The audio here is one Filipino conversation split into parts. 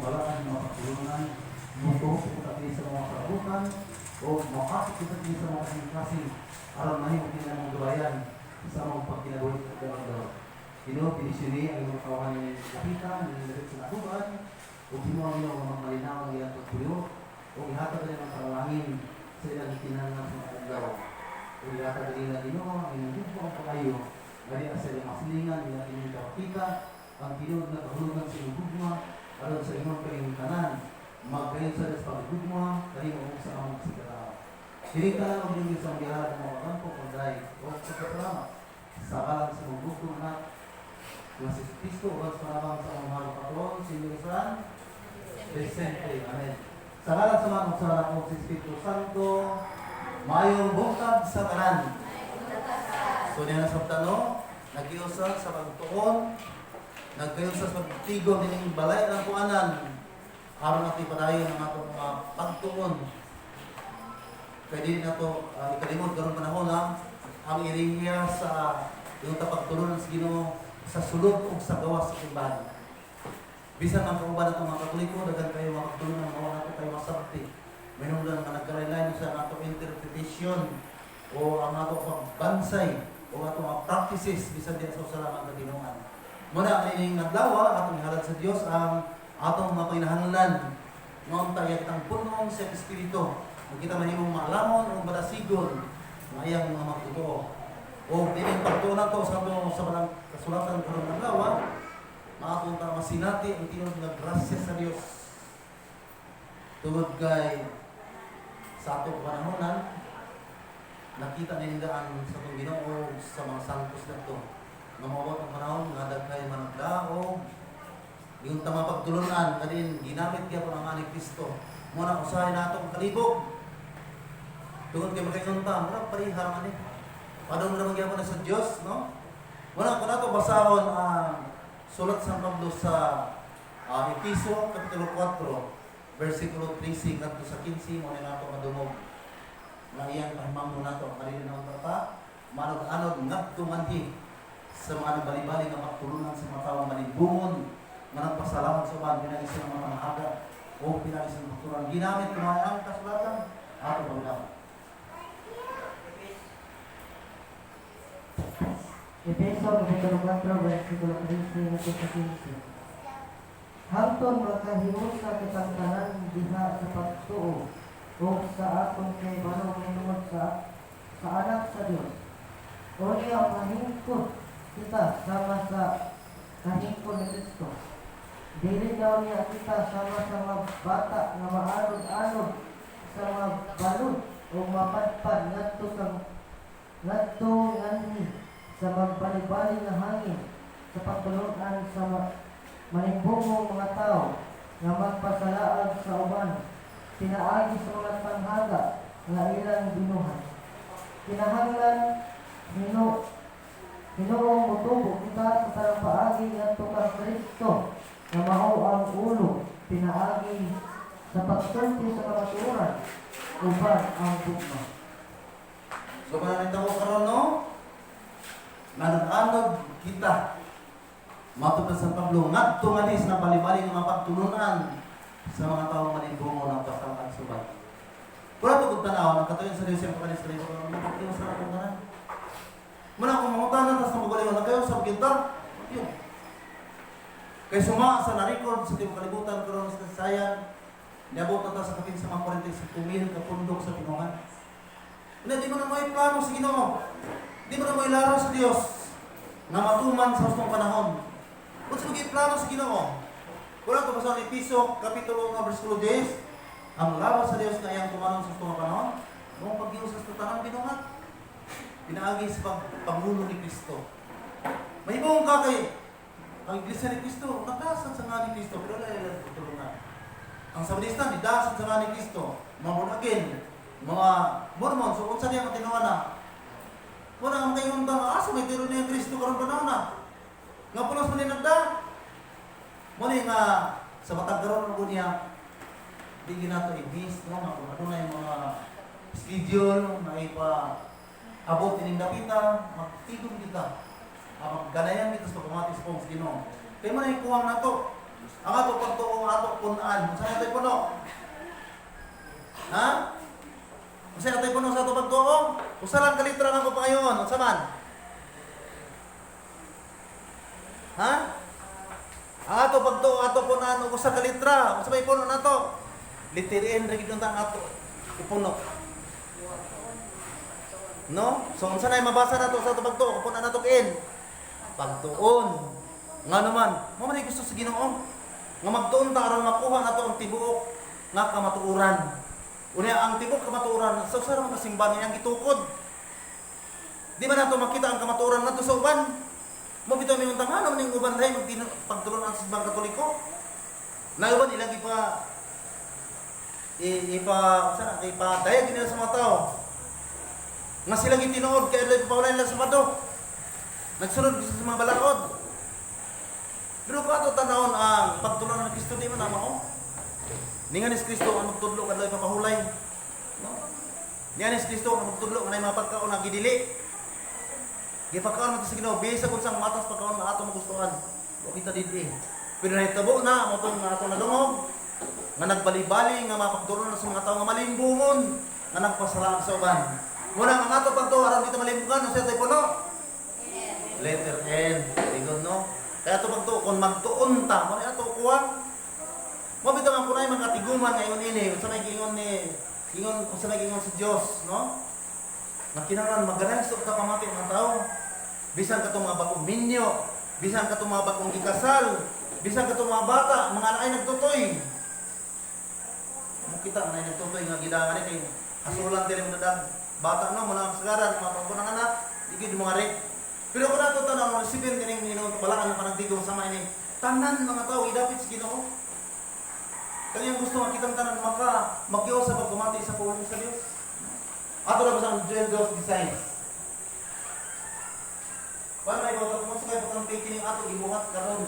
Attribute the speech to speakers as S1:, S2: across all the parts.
S1: balaan ng mga pagtulungan, muto kita din sa mga karabutan, o makasik kita din sa mga kasing-kasing, alam na yung pinamang gabayan sa mga pagkinabulit at gawang-gawa. Pinisili ang mga kawahan ng lapitan, nililit sa natuban, o ginuha nyo ang mga malinaw ng ilang pagpuyo, o ihatag rin ang paralangin sa ilang itinanang sa mga agaw. O ihatag rin na Ginoo ang inyong dugpo ang pakayo, gari sa ilang masilingan, ilang inyong kapita, ang tinuod na kahulugan sa inyong gugma, aron sa inyong kaintanan, magkayon sa des pagdugma, dahil mo sa among sigaraw. Hirita lang ang inyong isang biyahan ng mga kampo, kunday, o sa kasalamat, sa kalang sa mga gugma na, si Cristo, o sa panabang sa mga mahal patron, si San Vicente. Amen. Sa kalang sa mga magsara ko si Espiritu Santo, mayong bukag sa tanan. So niya sa tano, nag-iusap sa pagtuon, nagkayusap sa pagtigon din balay ng kuanan, aron natin padayon ang atong mga pagtuon. Kaya din nato ikalimod karon panahon ang iriya sa yung tapagtulon sa Ginoo sa sulod o sa gawas sa simbahan. Bisan ang kauban nato mga Katoliko, daghan kayo mga pagtulungan ng mga nato kayo masabti. Minungdan nga nagkalain-lain sa atong interpretation o ang atong pagbansay o atong mga practices bisan din sa usalaman ng Ginooan. Muna ang naglawa, atong ihalad sa Dios ang atong mga kinahanglan. Noong tayo kitang punong sa Espiritu. Kung kita mahimong maalamon o madasigon, mayang mga magtotoo. O dining pagtunan ko sa mga kasulatan ko ng naglawa, maatong ta masinati ang tinod nga grasya sa Dios. Tungod kay sa atong panahonan, nakita nindaan sa itong Ginoo sa mga santos na ito. Namawat ang panahon, nga dagkay managdaog, yung tama pagtulunan, kadin ginamit kaya po ng ni Kristo. Muna usahin na itong kalibog. Tungod kay makikita, muna parihar man eh. Padong naman kaya po na sa Diyos, no? Muna ko na ito basahon ang sulat sa Pablo sa Episo, Kapitulo 4, versikulo 13, kanto sa 15, muna na ito madumog. Na iyang pahimang muna ito, kalinin ng tata, manod-anod, nagtumanhi sa mga nabali-bali ng pagtulunan sa mga tawang malibungon, na nagpasalamat sa uban, pinalis ng mga mahaga, o pinalis ng pagtulunan. Ginamit ng mga ang kasulatan, ato paglaman.
S2: Efeso, Kapitulo 4, versikulo 13, hangtod sa 15. Hangtod makahimus sa kitang tanan diha sa pagtuo o sa atong kay banong minungod sa anak sa Dios. O niya mahingkod kita sama sa kahingkod ni Kristo. Dili daw niya kita sama sa mga bata nga maanod-anod sa mga balod o mapadpad ngadto nganhi sa magbali-bali nga hangin sa pagtulunan sa manimbungong mga tao nga magpasalaag sa uban, pinaagi sa mga tanghaga nga ilang binuhan. Kinahanglan Hinoong mutubo kita sa tarang paagi ngadto kang Kristo nga mao ang ulo, pinaagi sa pagsulti sa kamatuoran uban ang bugma.
S1: So mananita ko karon no? Nanag-anod kita. Matod na San Pablo, ngadto manis na bali-bali nga mapagtulunan sa mga taong manimbungo ng pasalamatan subay. Pura to gud tanaw ang katuyon sa Dios yung pagkanis sa libo ng mga sa atong tanan. Muna kung mangutanan tas magulingon na kayo sa kita. Yun. Kay suma sa na-record sa tibok kalibutan karon sa sayan, niabot na ta sa kapin sa mga 45,000 ka pundok sa Pinuhan. Di mo na mo plano sa Ginoo. Di mo na mo ilaro sa Dios na matuman sa hustong panahon. Kung sa plano sa Ginoo, wala ito basta ni Episo, Kapitulo 1, versikulo 10, ang lawas sa Dios na iyang tumanon sa hustong panahon, noong pag-iusas sa tanang binuhat, pinaagi sa pagmulo ni Kristo. May ibang kakay, ang Iglesia ni Kristo, nagdasan sa nga ni Kristo, pero wala yung tutulungan. Ang Sabadista, nidasan sa nga ni Kristo, mabunagin, mga Mormon, so kung saan niya matinuan na, wala ang kayo asa may tiro niya Kristo karon panahon na. Nga pulos mo nagda. Muna nga sa matagaron ko niya, di ginato ibis, no? Nga kung yung mga schedule, na ipa-abot ining dapita, magtigong kita. Ganayan kita sa pagmamatis pong Ginoo. Kaya man ay kuwang na to. Ang ato pagtuo, ato punaan. Saan natin puno? Ha? Saan natin puno sa ato pagtuo? Usa lang kalitra nga ko pa ngayon. Unsa man? Ha? Ang ato pagtuo, ato punaan, usa kalitra. Unsa may puno nato? Literin ra gid ang ato ipuno. No? So unsa na mabasa nato sa ato pagtuo? Puno nato kin. Pagtuon. Nga naman, mo man gusto sa Ginoo nga magtuon ta aron makuha nato ang tibuok nga kamatuoran. Unya ang tibuok kamatuoran sa usa ra man simbahan yang gitukod. Di ba nato makita ang kamatuoran nato sa uban? Mo bitaw mi untang ano ning uban dai pagtulon ang simbang Katoliko. Na uban ilang dayag nila sa mga tao. Nga sila gitinuod kay adlay paulay nila sa Sabado. Nagsunod sa mga balaod. Pero kung ato tanawon ang pagtulong ng Kristo, di mo naman o. Ningan ni Kristo ang magtudlo kadlay papahulay. No? Ningan ni Kristo ang magtudlo kanay mga pagkaon na gidili. Gipakaon mo sa Ginoo, bisa kung sang matas pagkaon na ato magustuhan. O kita didi. Pero nahitabo na mo tong ato nadungog. Nga nagbali-bali nga mapagtulong na sa mga tao nga malimbungon nga nagpasalamat sa uban. Muna ang ato pagtuo aron dito malimbungan sa tay puno. Letter N. Tingod no. Kaya ito pagtuon, kung magtuon ta, mo na ito kuha. Mabito nga po na yung mga tiguman ngayon ini, kung sa may gingon sa Diyos, no? Nakinangan, magaranso ka pamati mga tao. Bisan ka itong mga bakong minyo, bisan ka itong mga bakong ikasal, bisan ka itong mga bata, mga anak ay nagtutoy. Makita na ay nagtutoy, nga gidangan kay hasulan din mo na bata, no? Muna ang sagaran, mga pagpunang anak, ikid mga rin. Pero kung nato tanong mo, sibin kaning Ginoo balaan ka nagdigong sama ini. Tanan mga tao idapit sa Ginoo. Kanyang gusto nga kitang tanan magyo sa pagkumati sa pulo sa Dios. Ato ra sa Joel 2:16. Para may boto mo sa kay patang kining ato gibuhat karon.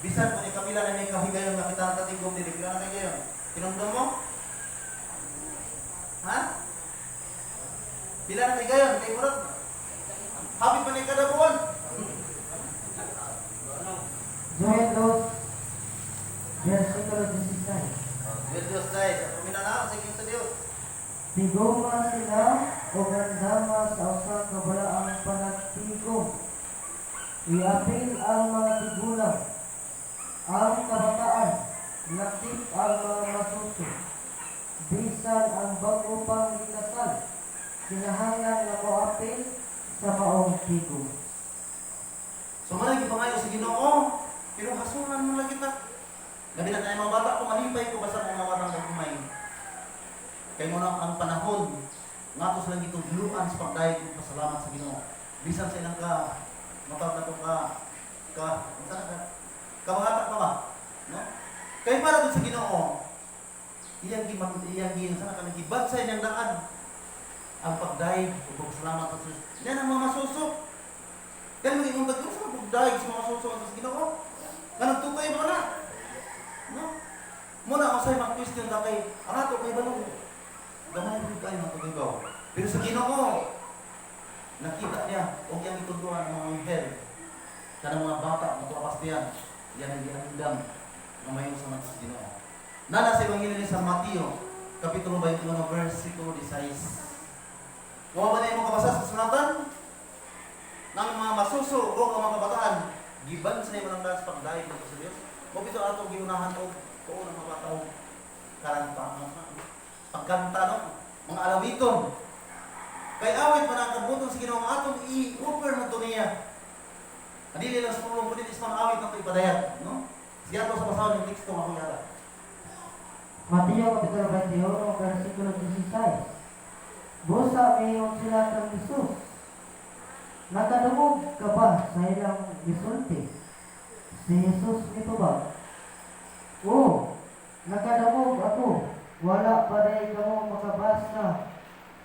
S1: Bisan kung ikapila na may kahigayon nga kita katigom dili pila na kayo. Tinumdum mo? Ha? Pila na kahigayon kay murag happy pa ni kada buwan.
S2: Joel 2, versikulo 16.
S1: Diyos guys, at puminanaan sa Ginoo sa Dios.
S2: Tigoma sila o gandama sa usa ka balaang panagtigom. Iapil ang mga tigulang, ang kabataan, lakip ang mga masuso. Bisan ang bago pang ikasal, kinahanglan nga moapil sa maong tigom.
S1: So man gipangayo sa Ginoo, pero hasulan mo lang kita. Gabi na tayo mga bata, kung malipay ko basta mga batang nagkumay. Kaya mo na ang panahon, nga to silang itudluan sa pagdahil kong pasalamat sa Ginoo. Bisan sa ilang matawag na ito kabangata ka ba? No? Kaya para doon sa Ginoo, iyang sana ka nagibad sa inyong daan. Ang pagdahil kong pasalamat sa Diyos. Yan ang mga masusok. Kaya mag-iong tagyo sa pagdahil sa mga masusok sa Ginoo. Nga nagtukay mo na. No? Muna ako sa'yo mag-question na kay, ang ato kay balong. Gamay mo kayo ng tugibaw. Pero sa Ginoo, nakita niya, huwag niyang itudluan ng mga anghel. Kana mga bata, matuapas niyan. Yan ang ginagdam na may usamat sa Ginoo. Nana sa Ebanghelyo ni San Mateo, Kapitulo 21, versikulo 16. Kung ba na yung makabasa sa sunatan, ng mga masuso o ang mga kabataan, giban sa iyo ng dahil sa pagdahil ng sa Diyos. Kung ito ato giunahan o tuon ng mga tao, karanta, pagkanta, no? Mga alawiton. Kay awit man ang kabutong sa Ginoo nga atong i-offer na ito niya. Adili lang sa pulong po din is mga awit na ito ipadayat. No? Siya ito sa basahan ng teksto nga kung yata.
S2: Mateo Kapitulo 21, versikulo 16. Busa mayon sila ng Jesus. Nakadungog ka ba sa ilang gisulti? Si Jesus nito ba? Oo, nakadungog ako. Wala pa rin kamo makabasa.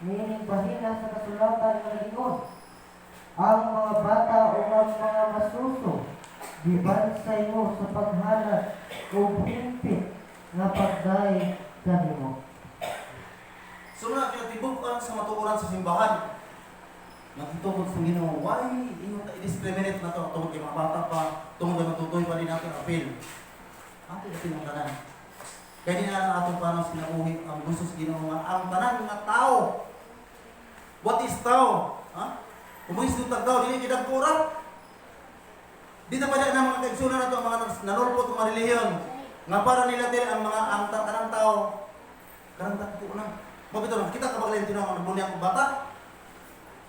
S2: Meaning bahina sa kasulatan ng Ginoo. Ang mga bata o ang mga masuso, gibansay mo sa paghalat o himpit nga pagday kanimo.
S1: So na kinatibukan sa matuoran sa simbahan. Nagtutungkol sa Ginoo, why inyo ta i-discriminate na to tungkol kay mga bata pa, tungkol na matutoy pa din natin appeal. Ato kasi ang tanan. Kaya di na atong parang sinabuhi ang gusto sa Ginoo nga ang tanan nga tao. What is tao? Ha? Kumuis ng tao, dili kita kura. Di na pala ng mga kaigsunan na ito, ang mga nanulpot ng mga relihiyon. Nga para nila din ang mga ang tanang tao. Karang ko na. Mabito lang, kita kabaglayan tinawag ang bunyang bata.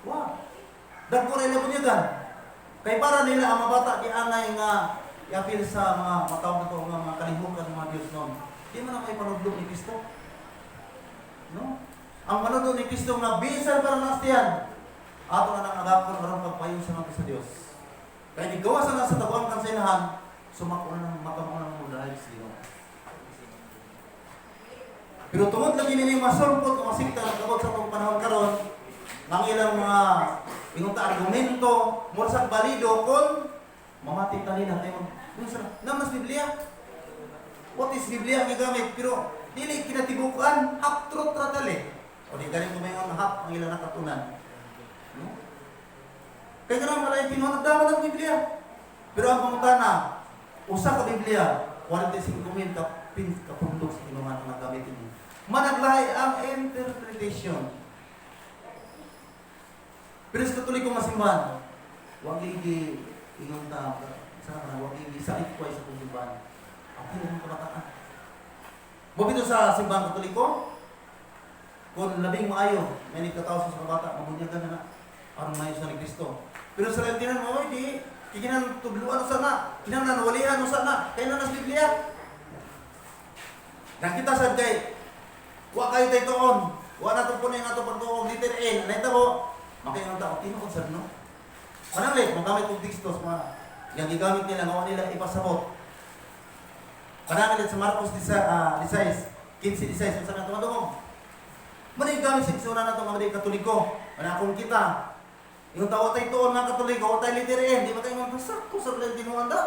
S1: Wow. Dagko rin na bunyagan. Kay para nila ang mga bata, di angay nga i-appeal sa mga matawag na ito, mga kalihukan ng mga Diyos noon. Di man na may panudlog ni Kristo. No? Ang panudlog ni Kristo nga bisan para nastiyan. Ato na nang agapon karong pagpayon sa mga sa Dios. Kaya nigawa sa nasa tabuang kansainahan, sumako na ng makamang ng dahil sino. Pero tungod lagi nini masulpot o masikta ng kabot sa itong panahon karon, ng ilang mga inunta argumento, mula sa balido kung mamati talina tayo. Namas Biblia. What is Biblia ang gigamit? Pero dili kinatibukan, half truth ratali. O di galing kumayon half ang ilang nakatunan. No? Kaya ganun pala yung pinunagdaman ng Biblia. Pero ang pangutana, usa ka Biblia, 45,000 kapundok sa inuman ang nagamit niyo. Managlahay ang interpretation. Pero sa Katoliko masimbahan, huwag ligi inong ta, huwag ligi sakit ko ay sa simbahan. Ang pinang kabataan. Mabito sa simbahan Katoliko, kung labing maayo, may nagkatao sa bata, mabunyagan na na. Parang mayo sa ni Kristo. Pero sa lantinan mo, hindi. Kikinan tubluan sana. Kinan walihan sana. Kaya na nas Biblia. Nakita sa kay, wa kayo tayo toon. Wa na itong punin na ito pagtuog liter N. Anay tabo, makayang tao, tinuod sa no? Pananglit, magamit kong tekstos, yung gigamit nila, ngawa nila ipasabot. Pananglit sa Marcos 15:16, masabi na tumadungong. Mali gamit sa iksura na ito mga Katoliko. Manakong kita. Yung tawa tayo toon mga Katoliko, o tayo liter N, di ba tayo mga pasakto sa Valentino anda?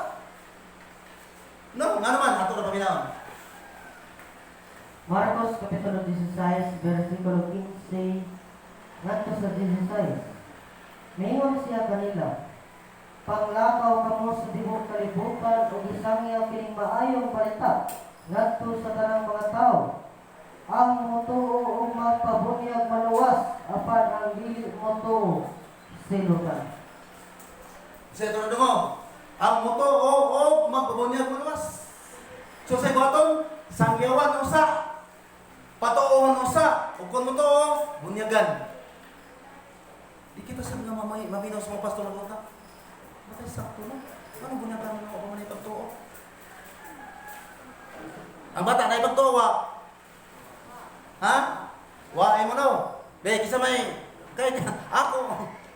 S1: No, nga naman, ato na paminawan.
S2: Marcos Kapitulo 16, versikulo 15, ngadto sa 16. Mayingon siya kanila, panglakaw kamo sa tibok kalibutan o isangya kining maayong balita ngadto sa tanang mga tao. Ang motuo o magpabunyag maluwas apan ang dili motuo sinugan.
S1: Sa ito na dungo, ang motuo o magpabunyag maluwas. So sa ibaton, sangyawan usa. Patuohon usa, ug kun mo to, bunyagan. Di kita sa mga maminaw sa mga pastor ng utak. Batay sakto na. Ano bunyagan mo ako man ipagtuo? Ang bata na ipagtuo, ha? Waay mo no. Be, kisa may kay ako,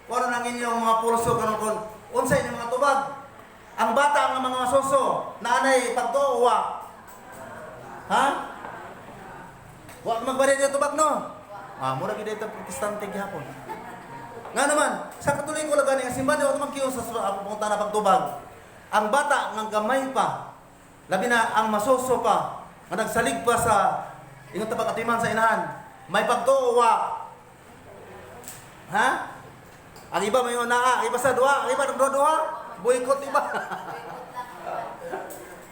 S1: wala nang inyong mga pulso kanon kon unsay ni mga tubag. Ang bata nga mga soso, naanay pagtuo wa. Ha? Wa magbarid dito tubag no. Mura gid ito protestante gihapon. Nga naman, sa Katoliko la gani ang simbahan daw magkiyo sa punta na pagtubag. Ang bata nga gamay pa, labi na ang masoso pa, nga nagsalig pa sa ingon tabak atiman sa inahan, may pagtuo wa. Ha? Ang iba may naa, iba sa duha, ang iba nagduha, boycott iba.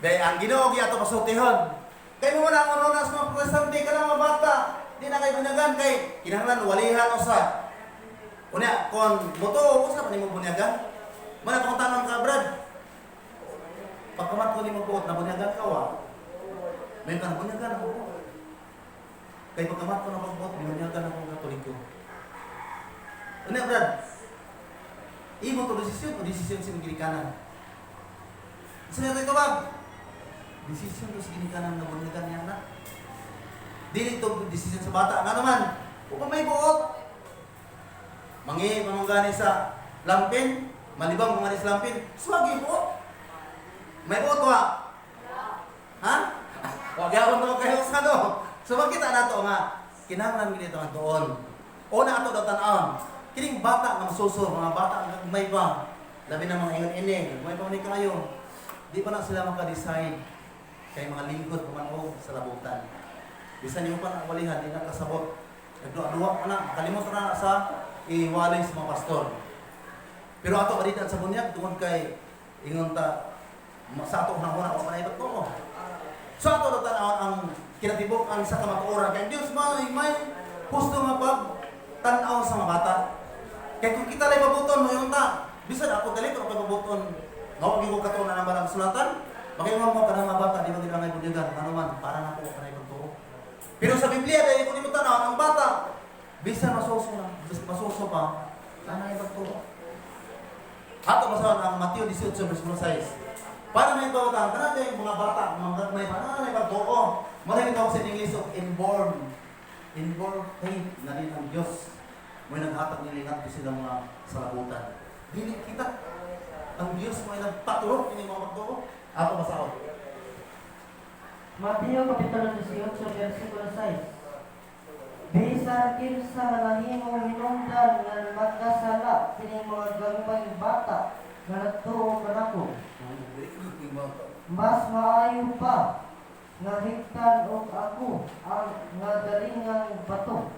S1: Dahil ang Ginoo giato pasultihon. Kay mo na ang oras mga protestante ka lang mga bata. Di na kayo bunyagan kay kinahanglan walihan usa. Unya kon moto usa pa nimo bunyagan. Mana kung tanong ka Brad. Pagkamat ko nimo buot na bunyagan ka wa. May kan bunyagan ako. Kay pagkamat ko na pagbuot bunyagan ako ng Katoliko. Unya Brad. Imo to desisyon sa gilikanan. Sa ito ba? Desisyon to sa ginikanan na bunyagan niya na. Dili to desisyon sa bata. Nga naman, kung may buot, pamanggani sa lampin, malibang mga sa lampin, swagi buot. May buot wa? Ha? Wag yawon naman kayo sa ano. So makita na to nga, kinahanglan gini ito nga doon. O na ato daw tanawon. Kining bata nga masuso, mga bata nga may pa. Labi na mga ingon-ining, may pa ni kayo. Di pa na sila maka-decide kay mga lingkod pumanog sa labutan. Bisan niyo pa na walihan, di na kasabot. Nagduwa-duwa ka na, kalimot na sa iwalay sa mga pastor. Pero ato kaditan sa bunyag, tungkol kay ingon ta, sa ato na muna, o manay ba't So ato na tanawon ang kinatibok ang sa kamatuoran kay Dios may husto nga pag tan-aw sa mga bata. Kay kung kita lay mabuton mo yung ta, bisan ako dali ko mabuton. Mao gyud ko katunan ang balang sulatan. Makingon mo kanang mga bata di ba gid ngay budigan ano man para nako kanay pagtuo. Pero sa Biblia dahil kung imo tanaw ang bata bisan masuso pa kanay pagtuo. Ato masawan ang Mateo 18 verse 6. Para may bawatan kana yung mga bata mga gagmay pa na pagtuo. Marami tawag sa English of inborn faith na din ang Diyos. May naghatag nilingat ko sila mga salabutan. Dili kita. Ang Diyos may nagpatulog ini mga magtuo. Ako masaot.
S2: Mateo Kapitulo 18, versikulo 6. Bisan kinsa nahimo hinungdan nga magkasala kini mga gagmay bata nga nagtuo kanako. Mas maayo pa nga higtan og ako ang nga dalingang bato.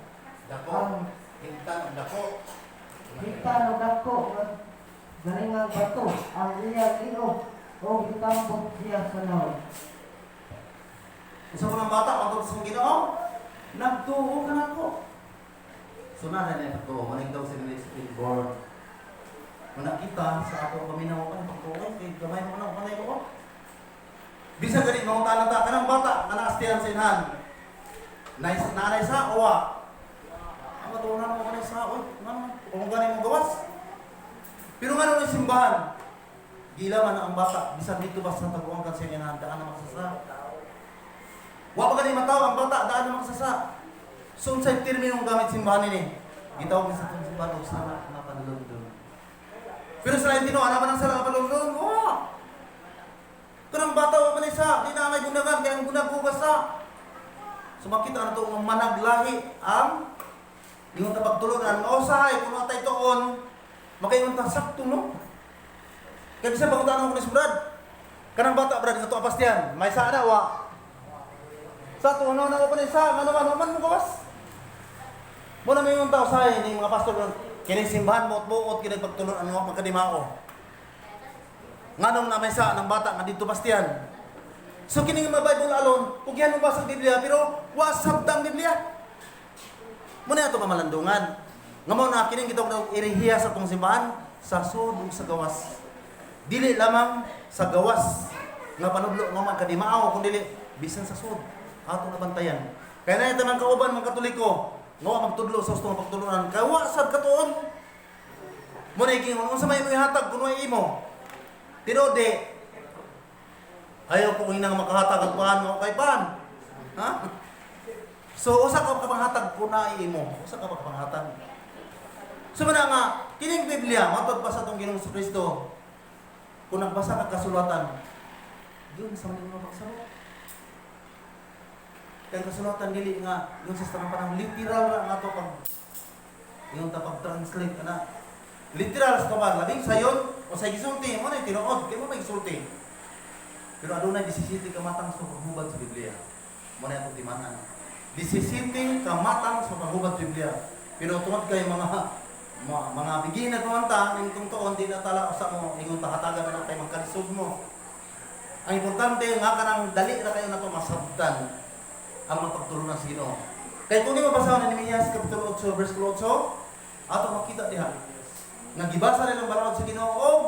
S2: Ang
S1: Hingtan dako.
S2: higtan og ako nga dalingang bato ang iyang liog o itambok siya sa lawa.
S1: Isa ko ng bata ang sa Ginoo, nagtuo ka na ko. So na rin ito, manig daw sila sa inborn. Kung nakita sa ato paminaw ka ng pagtuo, kay gamay mo na kanay mo. Bisa ganit mga talanta ka ng bata na naastihan sa inhan. Nanay sa owa. Ang matuunan mo kanay sa owa. Kung ganit mo gawas. Pero nga nung simbahan, gila man ang bata, bisan dito ba sa taguan ka sa inhan, daan na magsasa. Wa pa ganit mataw ang bata, daan na magsasa. So unsay terminong gamit simbahan ini? Gitawag sa simbahan og sala na panlundon. Pero sa lain tino, ana man ang sala na panlundon? Wa. Kanang bata wa man isa, di na may gunagan kay ang gunag ugas sa. So makita na to ang managlahi ang ingon ta pagtulunan mausahay kuno tay tuon makaingon ta sakto no. Kaya bisa pangutan ko ni Brad. Kanang bata brad nga to apastian, may sa ana wa. Sa tuno na ko pa ni sa ano man mo gawas. Mo na may tao say ni mga pastor kini simbahan mo buot kini pagtulunan mo makadimao. Nganong na may sa ng bata nga dito bastian. So kini nga Bible alone, pugyan mo ba sa Biblia pero wa sabdang Biblia. Muna ato mamalandungan. Nga mo na kini gitawag og irihiya sa tong simbahan sa sud ug sa gawas. Dili lamang sa gawas nga panudlo nga man kadimao kun dili bisan sa sud ato nabantayan. Kaya na ito ng kauban mga Katoliko nga magtudlo sa ustong pagtulunan kay wa sad katuon. Muna igingon unsa may ihatag kun way imo. Pero de ayaw ko hinang makahatag at paan mo kay paan. Ha? So usa ka panghatag ko na imo. Usa ka panghatag. So man nga kining Biblia matod pa sa tong Ginoong Kristo. Kung nagbasa ka kasulatan, yun sa mga pagsarot. Kaya kasulatan dili nga yun sa panang literal ra nga to pag yung tapag translate na literal sa tabag labing sayon o sa gisulti mo na tinuod kay mo may gisulti. Pero adunay 17 ka matang sa paghubad sa Biblia. Mo na atong timanan. 17 ka matang sa paghubad sa Biblia. Pero tungod kay mga bigina kumanta ning tuon di na tala usa mo ingon tahatagan na tay magkalisod mo. Ang importante nga kanang dali ra kayo nato masabtan ang mapagtulunan sa Ginoo. Kay kung di mabasahon ni Nehemias kapitulo 8 verse 8, ato makita diha nga gibasa nila ang balangod sa Ginoo og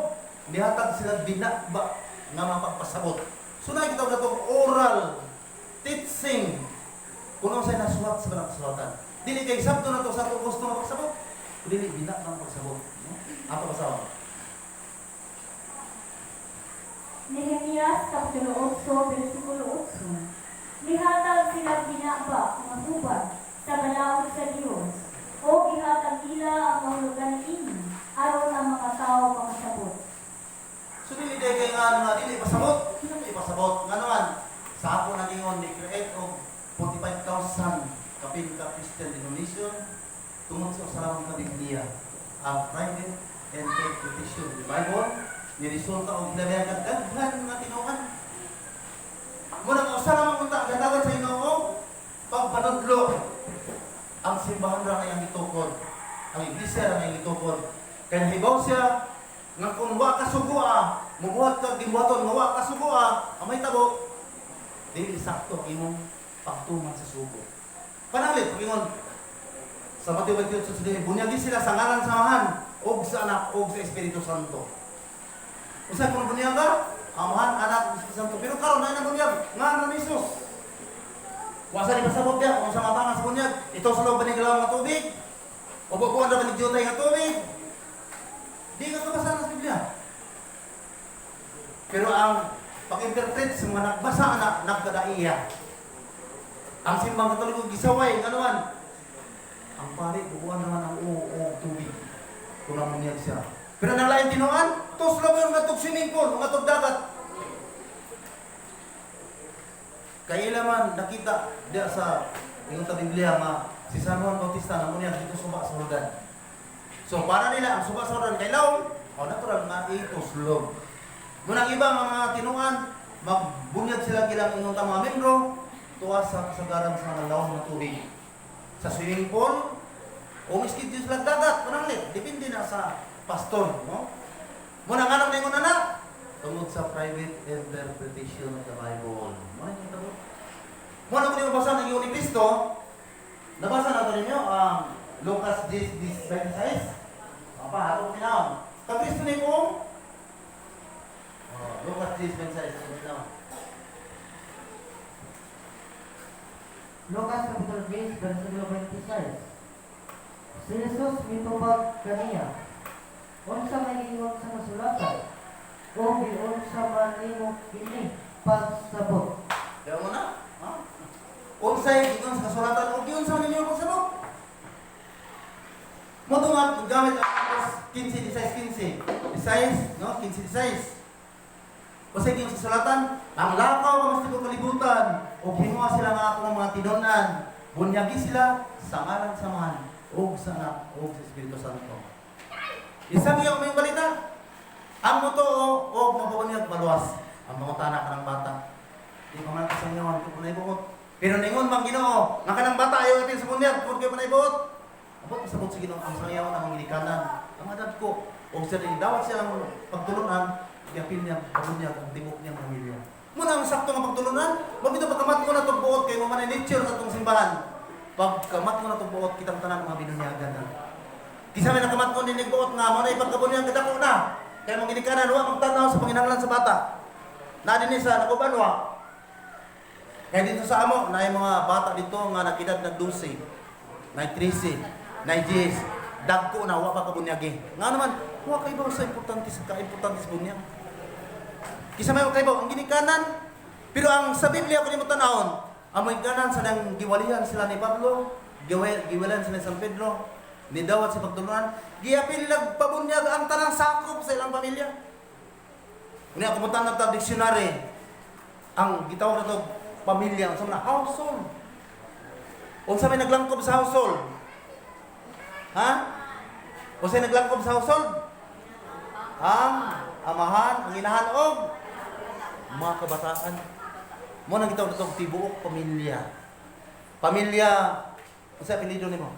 S1: dihatag sila dinakba nga mapagpasabot. So na kita gatong oral teaching kuno sa nasulat sa balang kasulatan. Dili kay sabto na to sa atong gusto nga pagsabot. Dili binak nang pagsabot, no? Ato basahon.
S3: Nehemias kapitulo 8 versikulo 8. Gihatag sila binaba ang hubad sa balawod sa Dios o gihatag ila ang mahulugan ini aron ang mga tao makasabot.
S1: So dili kay nga dili pasabot, dili pasabot. Nga naman sa ako nagingon ni create og 45,000 kapin ka Christian denomination tungod sa usaramang ka Biblia. Ang private and petition the Bible ni resulta og hilabihan daghan nga tinuan. Muna nga usaramang unta ganagan sa Ginoo pagpanudlo ang simbahan ra kay ang gitukod. Ang iglesia ra kay gitukod. Kaya nahibaw siya nga kung wa ka sugua, mubuhat ka gibuhaton nga wa ka sugua, amay tabo dili sakto imong pagtuman sa sugo. Pananglit ingon sa Mateo 28:19, bunyagi sila sa ngalan sa Amahan ug sa Anak ug sa Espiritu Santo. Usa kung bunyaga, Amahan, Anak ug Espiritu Santo. Pero karon na bunyag nga na Jesus. Wasa di pasabot dia kung sa matanga sa bunyag, ito sa loob ni galawang nga tubig. O bukuan ra ni jutay nga tubig. Di ka kabasa sa Biblia. Pero ang pag-interpret sa mga nagbasa na nagkadaiya. Ang simbang katoliko gisaway ano man. Ang pare bukuan naman ang tubig. Kung namunyag siya. Pero nang lain tinuan, tos lang yung ngatog swimming pool, ngatog dagat. Kaya man nakita dia sa ingon sa Biblia nga si San Juan Bautista namunyag dito suba sa Jordan. So para nila ang suba sa Jordan kay laom, natural nga ito slog. Munang iba mga tinuan, magbunyag sila kilang ingon ta mga membro tuwa sa kasagaran sa mga laom na tubig. Sa swimming pool o miski Diyos lang dagat, pananglit, depende na sa pastor, no? Muna nga nang ingon na tungod sa private interpretation of the Bible. Muna yung tabo. Muna ko yung mabasa ng ingon ni Cristo, nabasa na ito ninyo, Lucas 10:26. Apa, hatong tinawag. Ka-Cristo ni po, Lucas 10:26.
S2: Lucas Capítulo 10, versículo 26. Si Jesus mitubag kaniya, unsa may ingon sa nasulatan, o unsa man nimo kini pagsabot.
S1: Kaya mo na, ha? Unsay ingon sa kasulatan, o unsa man ninyo pagsabot. Mo tungat gamit ang 15:16, 16, no? 15:16. Kasi yung sa sulatan, ang lakaw ang mas ko kalibutan, o hinuha sila nga ako ng mga tinunan, bunyagi sila sa ngalan samahan, o sa Anak, o sa Espiritu Santo. Isang iyong may balita, ang muto o mabunyag maluwas, ang mga tanak ng bata. Di pa man kasang yawan, kung panay buot. Pero ningon mang Ginoo, nga kanang bata ayaw natin sa bunyag, kung kayo panay buot. Abot pasabot sa Ginoo, ang sangayawan ang ngilikanan, ang madad ko, o sa dawat siya ang pagtulunan, yapin niya, pabunyag, ang tibok niyang pamilya. Muna ang sakto ng pagtulunan, mabito pagkamat mo na itong buot, kayo mo nature sa itong simbahan. Pagkamat mo na itong buot, kitang tanan mga binunyagan na. Kisa may nakamat mo din buot nga, mo na ipagkabunyag, kita ko na. Kaya mong ginikanan, huwag magtanaw sa panginanglan sa bata. Na din sa nakubanwa. Kaya dito sa amo, na yung mga bata dito nga nakidad nag-12, nag-13, nag-10, dagko na, huwag pa kabunyagi. Nga naman, huwag kayo sa importante sa bunyag. Kisa may kayo, ang ginikanan, pero ang sa Biblia ko ni mo tanahon, ang mga ganan sa nang giwalihan sila ni Pablo, giwalihan sila ni San Pedro, ni dawat sa pagtulunan, giyapin nilang pabunyag ang tanang sakop sa ilang pamilya. Kung ako mo tanong sa dictionary, ang gitawag na ito, pamilya, sa mga household. O sa may naglangkob sa household? Ha? O sa naglangkob sa household? Ang amahan, ang inahan, o mga kabataan. Mo nang gitawag na ito, tibuok pamilya. Pamilya, ano sa apelido ni mo?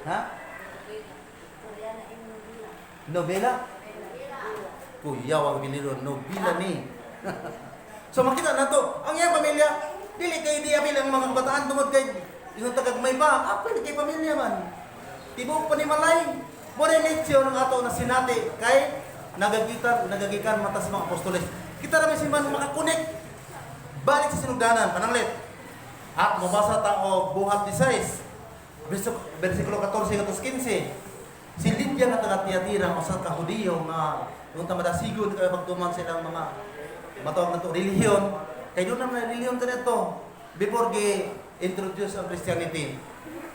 S1: Ha? Novela? Kuya, wag biliro, novela ni. So makita na to, ang iyang pamilya, dili kay di bilang mga kabataan tungod kay yung tagagmay pa, ako kay pamilya man. Tibok pa ni Malay, mo na nature ng ato na sinati kay nagagikan mata sa mga apostoles. Kita na may simbahan makakunik. Balik sa sinugdanan, pananglit. At mabasa ta o buhat 16. Versikulo 14 hanggang 15. Si Lydia nga taga Tiatira, usa ka Hudiyo nga yung tamadasigod kay pagtuman silang mga matawag na to relihiyon. Kay doon naman relihiyon kanito before gi-introduce ang Christianity.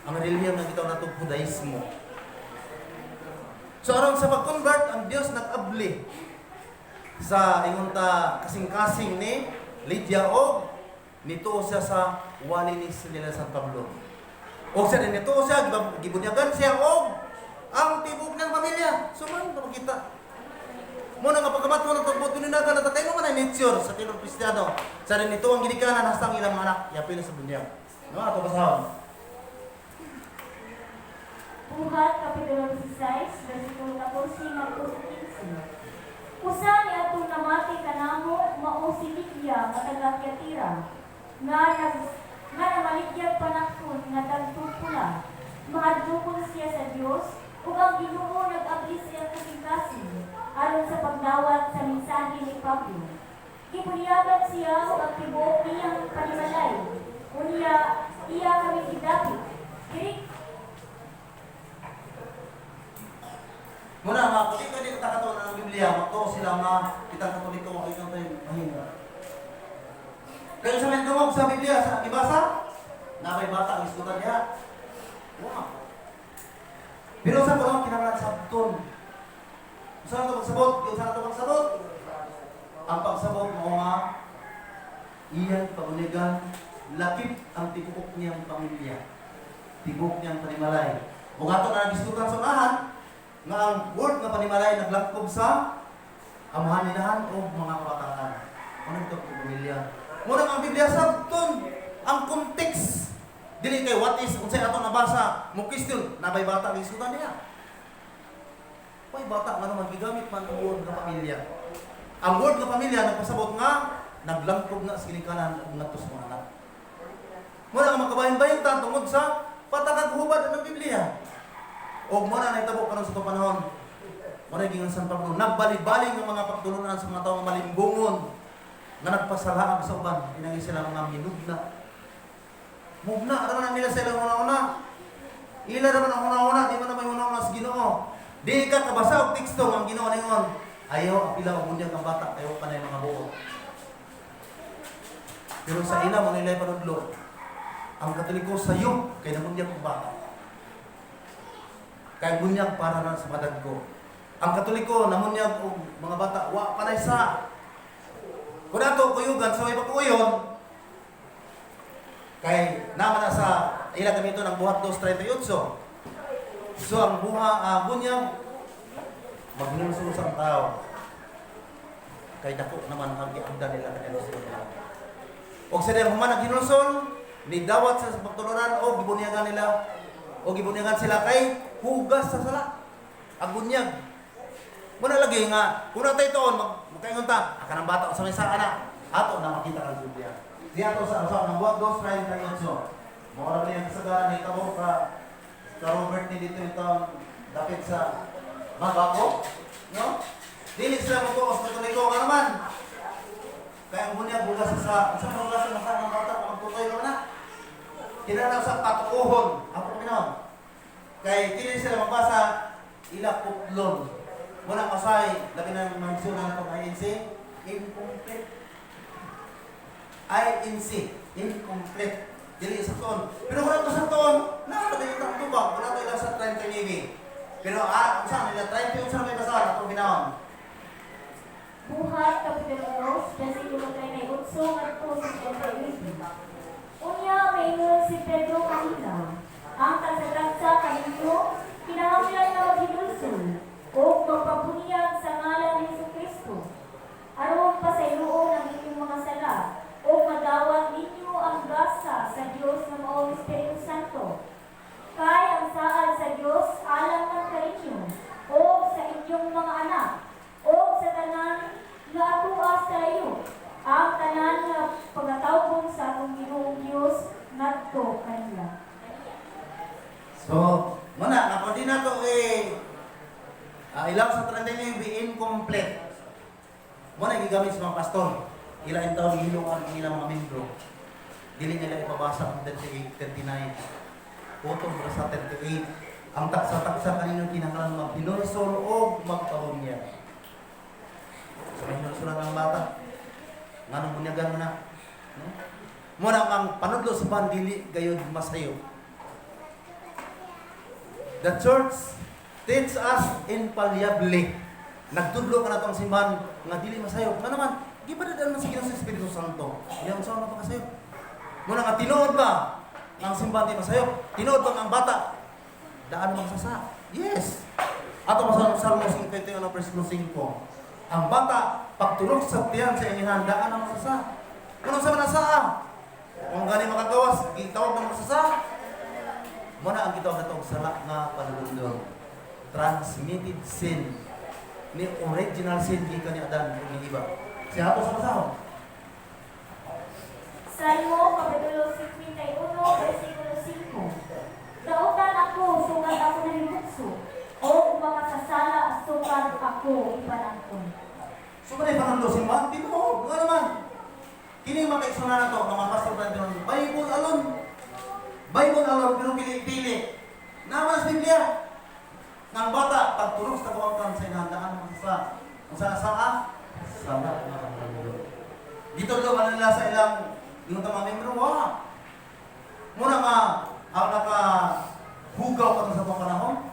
S1: Ang relihiyon nga gitawag na to Judaismo. So aron sa pag-convert ang Dios nag-abli sa ingon ta kasing-kasing ni Lydia o nito siya sa wali ni San Pablo. O siya din ito siya, gibunyagan siya o ang tibok ng pamilya. So man, napakita. Muna nga pagkamat mo ng tugbot, pininagan na tatay mo man ay nature sa tinong Kristiyano. Sa rin ito ang ginikanan, hastang ilang mga anak, yapin na sa bunyag. No, ato basahon.
S3: Buhat, Kapitulo 16, versikulo 14 hanggang 15. Usa ni atong namati kanamo mao si Lydia nga taga Tiatira nga namaligya panakon nga dagtong pula. Mahadlokon siya sa Dios ug ang Ginoo nag-abli siya kasing-kasing aron sa pagdawat sa mensahe ni Pablo. Gibuliagan siya ug ang tibuok niyang panimalay. Unya iya kami gidapit. Diri
S1: Muna, mga katoliko dito kakatuan ng Biblia, magto sila mga kitang katoliko, mga ikang tayo mahina. Kayo sa mentungog sa Biblia, sa ibasa, na may bata ang iskutan niya. Wow. Pero sa ko kinahanglan sabton. Saan ito magsabot? Yung saan ito magsabot? Ang pagsabot mo nga, iyan pagunigan, lakip ang tibuk niyang pamilya. Tibuk niyang panimalay. Kung ato na nagdiskutan sa unahan, nga ang word nga panimalay naglangkob sa amahan nilahan o mga kabataan. Ano ito ang pamilya? Muna ang Biblia sabton, ang context. Dili kay what is, kung sa'yo ato nabasa, mo question, nabay bata ang isutan niya. May bata nga naman, gigamit man ang word nga pamilya. Ang word nga pamilya, nagpasabot nga, naglangkob na sa kinikanan ng natos mga anak. Muna ang makabayan-bayan ta, tungod sa patagag-hubad ng Biblia. O muna na itabo ka sa itong panahon, muna yung San Pablo, nagbalik-baling ng mga pagtulunan sa mga tao nga malimbungon, na nagpasalaang sa uban, pinagi sila mga minugna. Mugna, ano naman nila sa ilang una-una? Ila naman ang una-una, di mo naman yung una-una sa Ginoo. Di ka kabasa o teksto ang Ginoo ningon. Ayaw, apila o bunyag ang bata, ayaw pa na yung mga buo. Pero sa ila, mga ilay panudlo, ang Katoliko sayo, kay namunyag ang bata. Kay bunyag para na sa madagko. Ang Katoliko, namunyag o mga bata, wa panay sa. Kung ato, kuyugan, sa may pakuyon, kay naman na sa ilang gamito ng buhat 2:38. So ang bunyag magnunuso sa tao. Kay dako naman ang giagda nila kanila sa nila. Og sa diyang human ginusol, ni dawat sa pagtulunan o gibunyagan nila o gibunyagan sila kay hugas sa sala. Ang bunyag. Muna lagi nga, kung natay itoon, magkaingon ta, akan ang bata sa may saan na, ato na makita ang Biblia. Diya to sa ng buhat 2:38. Mora niya kasagaran ni tabo ka Robert ni dito itong dapit sa Magako, no? Dili sila mo sa Katoliko nga naman. Kaya ang bunyag bugas sa bugas sa mga bata magtutoy naman na. Kinahanglan sa patukuhon, ang Panginoon. Kay dili sila magbasa ila putlon. Muna kasay labi ng magsunan ng INC, incomplete. INC, incomplete. Dili sa ton. Pero wala to sa ton, nakadali itang tubag, wala to ilang sa 39. Pero saan nila 31 sa may basal, atong ginaon.
S3: Buhat Kapitulo 2, versikulo 38 ngadto sa 38. Unya maingon si Pedro kanila, ang tagsagagsa kaninyo kinahanglan nga maghinulsol o magpabunyag sa ngalan ni Jesucristo. Aron pasayloon ang inyong mga sala o madawat ninyo ang grasa sa Dios nga mao Espiritu Santo. Kay ang saad sa Dios alang man kaninyo o sa inyong mga anak o sa tanan nga atuas kayo ang tanan nga pagatawgon sa atong Ginoong Dios ngadto kanila.
S1: So, muna, ako din na to ilang sa 39 incomplete. Muna, gigamit sa mga pastor. Ilang taon hilungan ang ilang mga membro. Dili nila ipabasa ang 38, 39. Utong para sa 38. Ang taksa-taksa kanino kinahanglan maghinursol o magpabunyag. So, may hinursulan ng bata. Nga nang bunyagan mo na. No? Muna, ang panudlo sa bandili, gayon masayo. The church teach us infallibly. Nagtudlo ka na itong simbahan nga dili masayo. Nga naman, di ba dadaan man sa Ginoo sa Espiritu Santo? Iyan sa mga pagkasayo. Muna nga, tinuod ba ang simbahan di masayo? Tinuod ba ang bata? Daan magsasa? Yes! Ato sa Salmo 51 verse 5. Ang bata, pagtulog sa tiyan sa inihan, daan ang magsasa. Kung sa manasa, kung gani makagawas, gitawag ng magsasa. Muna ang gitawag na itong sala nga panulundong. Transmitted sin. ni original sin gikan ni Adan ug ni Eva. Siya ato sa basahon.
S3: Salmo, Kapitulo 51, versikulo 5. Dautan ako, sugat ako na himukso. O makasasala, sugat ako ipanangkon.
S1: So kanay pangulo simbahan di mo nga naman. Kini makaigsunan na to mga pastor na dinon. Bible alone. Bible alone pero pili-pili. Naman sa Biblia. Nang bata pagtulog sa kawakan sa inahandaan sa sa sana na pangulo. Dito do man nila sa ilang yung mga membro wa. Muna nga ang naka hugaw ka sa tong panahon.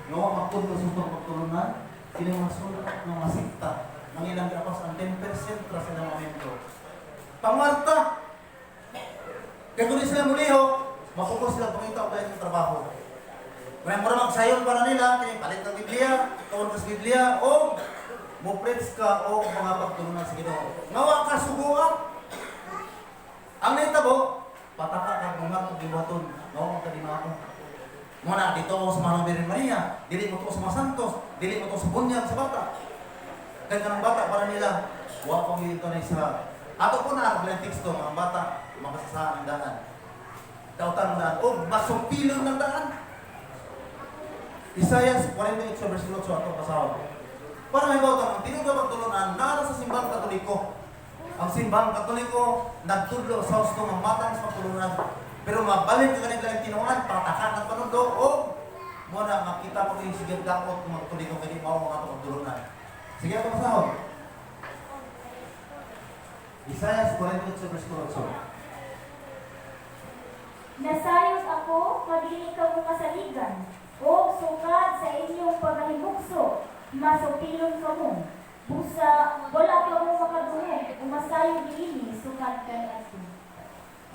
S1: Nga wa magtulo sa tong pagtulunan. Kini masulat ng masikta. Ang ilang kapos ang 10% tra sa mga membro. Pangwarta. Kaya kung sila muliho, mapukus sila pangita o kaya ng trabaho. Kaya mura magsayon para nila, kaya palit ng Biblia, tawag ka sa Biblia, o muprets ka o mga pagtulungan sa Ginoo. Ngawa ka suguan. Ang naitabo, pataka ka bunga o gibaton. Ngawa ka di ako. Muna, dito ako sa mga Birhen Maria, dili mo to sa mga santos, dili mo to sa bunyag sa bata. Kaya ka ng bata para nila, huwag kong ito na isa. Ato po na, ang teksto, mga bata, makasasaan ng daan. Dautan ng daan, o masumpilon ng daan. Isaiah 48 versikulo 8 ato pasahod. Para may bautan, ang tinugab ang tulunan, nara sa simbang katoliko. Ang simbang katoliko, nagtudlo sa gusto ng matang sa tulunan. Pero mabalik ka kanila yung tinuan, patakan ng panundo, o muna makita ko yung sigil dakot kung magtuliko kaya di mo mga pagtulunan. Sige ako pasahod. Isaiah 48 versikulo 8.
S3: Nasayos ako, magini ka mo kasaligan, o sukad sa inyong paghahimukso, masupilon ka mo. Busa, wala ka mo makadungog, umasayo diini, sukad ka ni ato.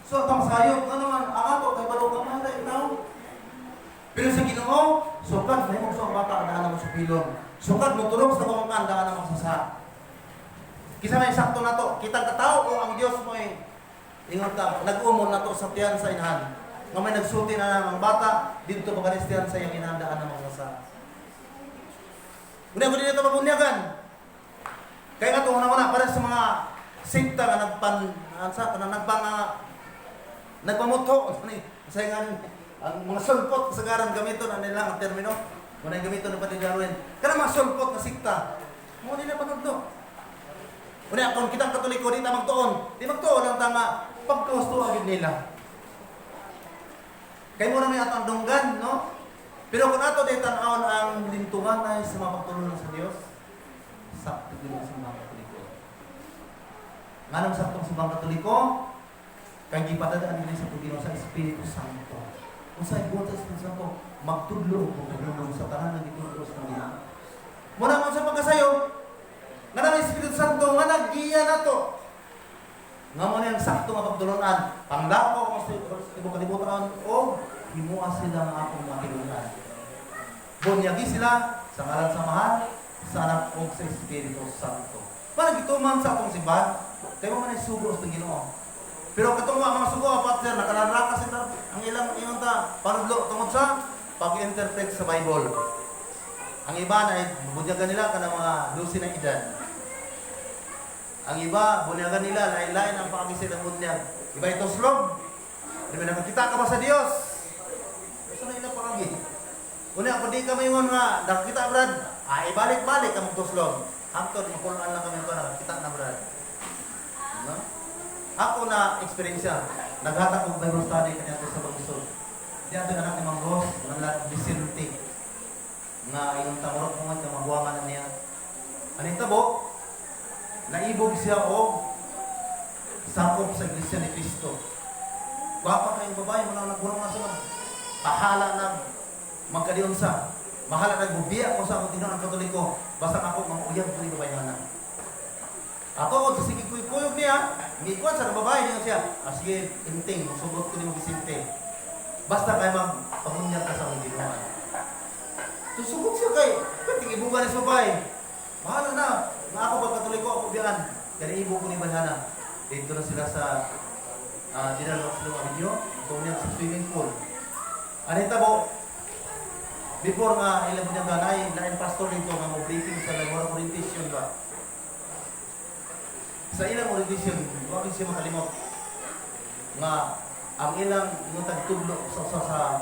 S1: So, tang sayop, ano man, ang ato, kay balong ka mahal, ikaw. Pero sa Ginoo, sukad, may mong sa bata, daan mo sa pilong. Sukad mo tulong sa kumangkan, daan mo sa. Kisa may sakto na to, kitang katao o ang Diyos mo ay ingon ka, nag-umon na to sa tiyan sa inahan. Nga may nagsulti na ng bata, dito pagkaristiyan sa iyang inahandaan ng mga sa. Una ko din ito mabunyagan. Kaya nga ito, una-una, para sa mga sikta na nagpamutho. Kasi nga, ang mga sulpot sa garang gamito na nila ang termino. Muna yung gamito ng pati Darwin. Kaya mga sulpot na sikta. Muna nila panagdo. Una, kung kitang katoliko, di na magtuon. Di magtuon ang tama, pagkawastuagin nila. Kaya muna may atang dunggan, no? Pero kung ato di tanawon ang lintungan ay sa mga pagtulungan sa Diyos, sakto din sa mga katoliko. Nga nang saktong sa mga katoliko, kaya gipadadaan nila sa Panginoon sa Espiritu Santo. Kung sa ibuot sa Espiritu Santo, magtudlo o pagtulong sa tanan na gitulong sa Panginoon. Muna mo sa pagkasayo, nga ng Espiritu Santo, nga nag-iya na to. Nga mo na yung sakto nga pagtulunan. Panglako kung sa ibang kalibutan o himuha sila ng akong makilunan. Bunyagi sila sa ngalan sa mahal, sa anak o sa Espiritu Santo. Parang gituman sa atong simbahan, kaya mo man ay sugo sa Ginoo. Pero katong mga sugo, apat sir, nakalaraka sila ang ilang inunta, panudlo, tungod sa pag-interpret sa Bible. Ang iba na bubunyagan nila ka ng mga 12 na edad. Ang iba, bunyagan nila, lain-lain ang pakagisit ng bunyag. Iba ito slog. Di ba nakakita ka ba sa Diyos? Saan na ilang pakagi? Una, kung di kami yun nga, nakakita brad, ay balik-balik ka magtuslog. Hangtod, mapulaan lang kami ito, nakakita na brad. No? Ako na experience naghatag kong Bible study kanya ito sa Bagusod. Diyan ito anak ni Mang Ros, ng Vicente. Nga yung tamurot mo nga, mabuhangan na niya. Anong tabo? Naibog siya o sakop sa Iglesia ni Cristo. Wapa kayong babae, muna nagburong na sila. Pahala na magkadiyon sa. Mahala nagbubiya ko sa akong tinanong Katoliko. Basta ako mga uyag ko yung babae na. Ako, sige kuyog niya. Mikwan sa babae niya siya. Sige, inting, sugot ko ni Vicente. Basta kayo magpamunyag ka sa akong tinanong. Susugot siya kay, pwede ibugan ni sabay. Bahala na. Nga ako pagkatuloy ko, ako biyan. Kaya ibo ko ni Balhana. Dito na sila sa dinalok sa mga video. Pumunyan sa swimming pool. Anita po, before nga ilang niya ganay, lain pastor dito nga mo briefing sa lagwara orientation ba. Sa ilang orientation, wag siya makalimot nga ang ilang inutag tudlo sa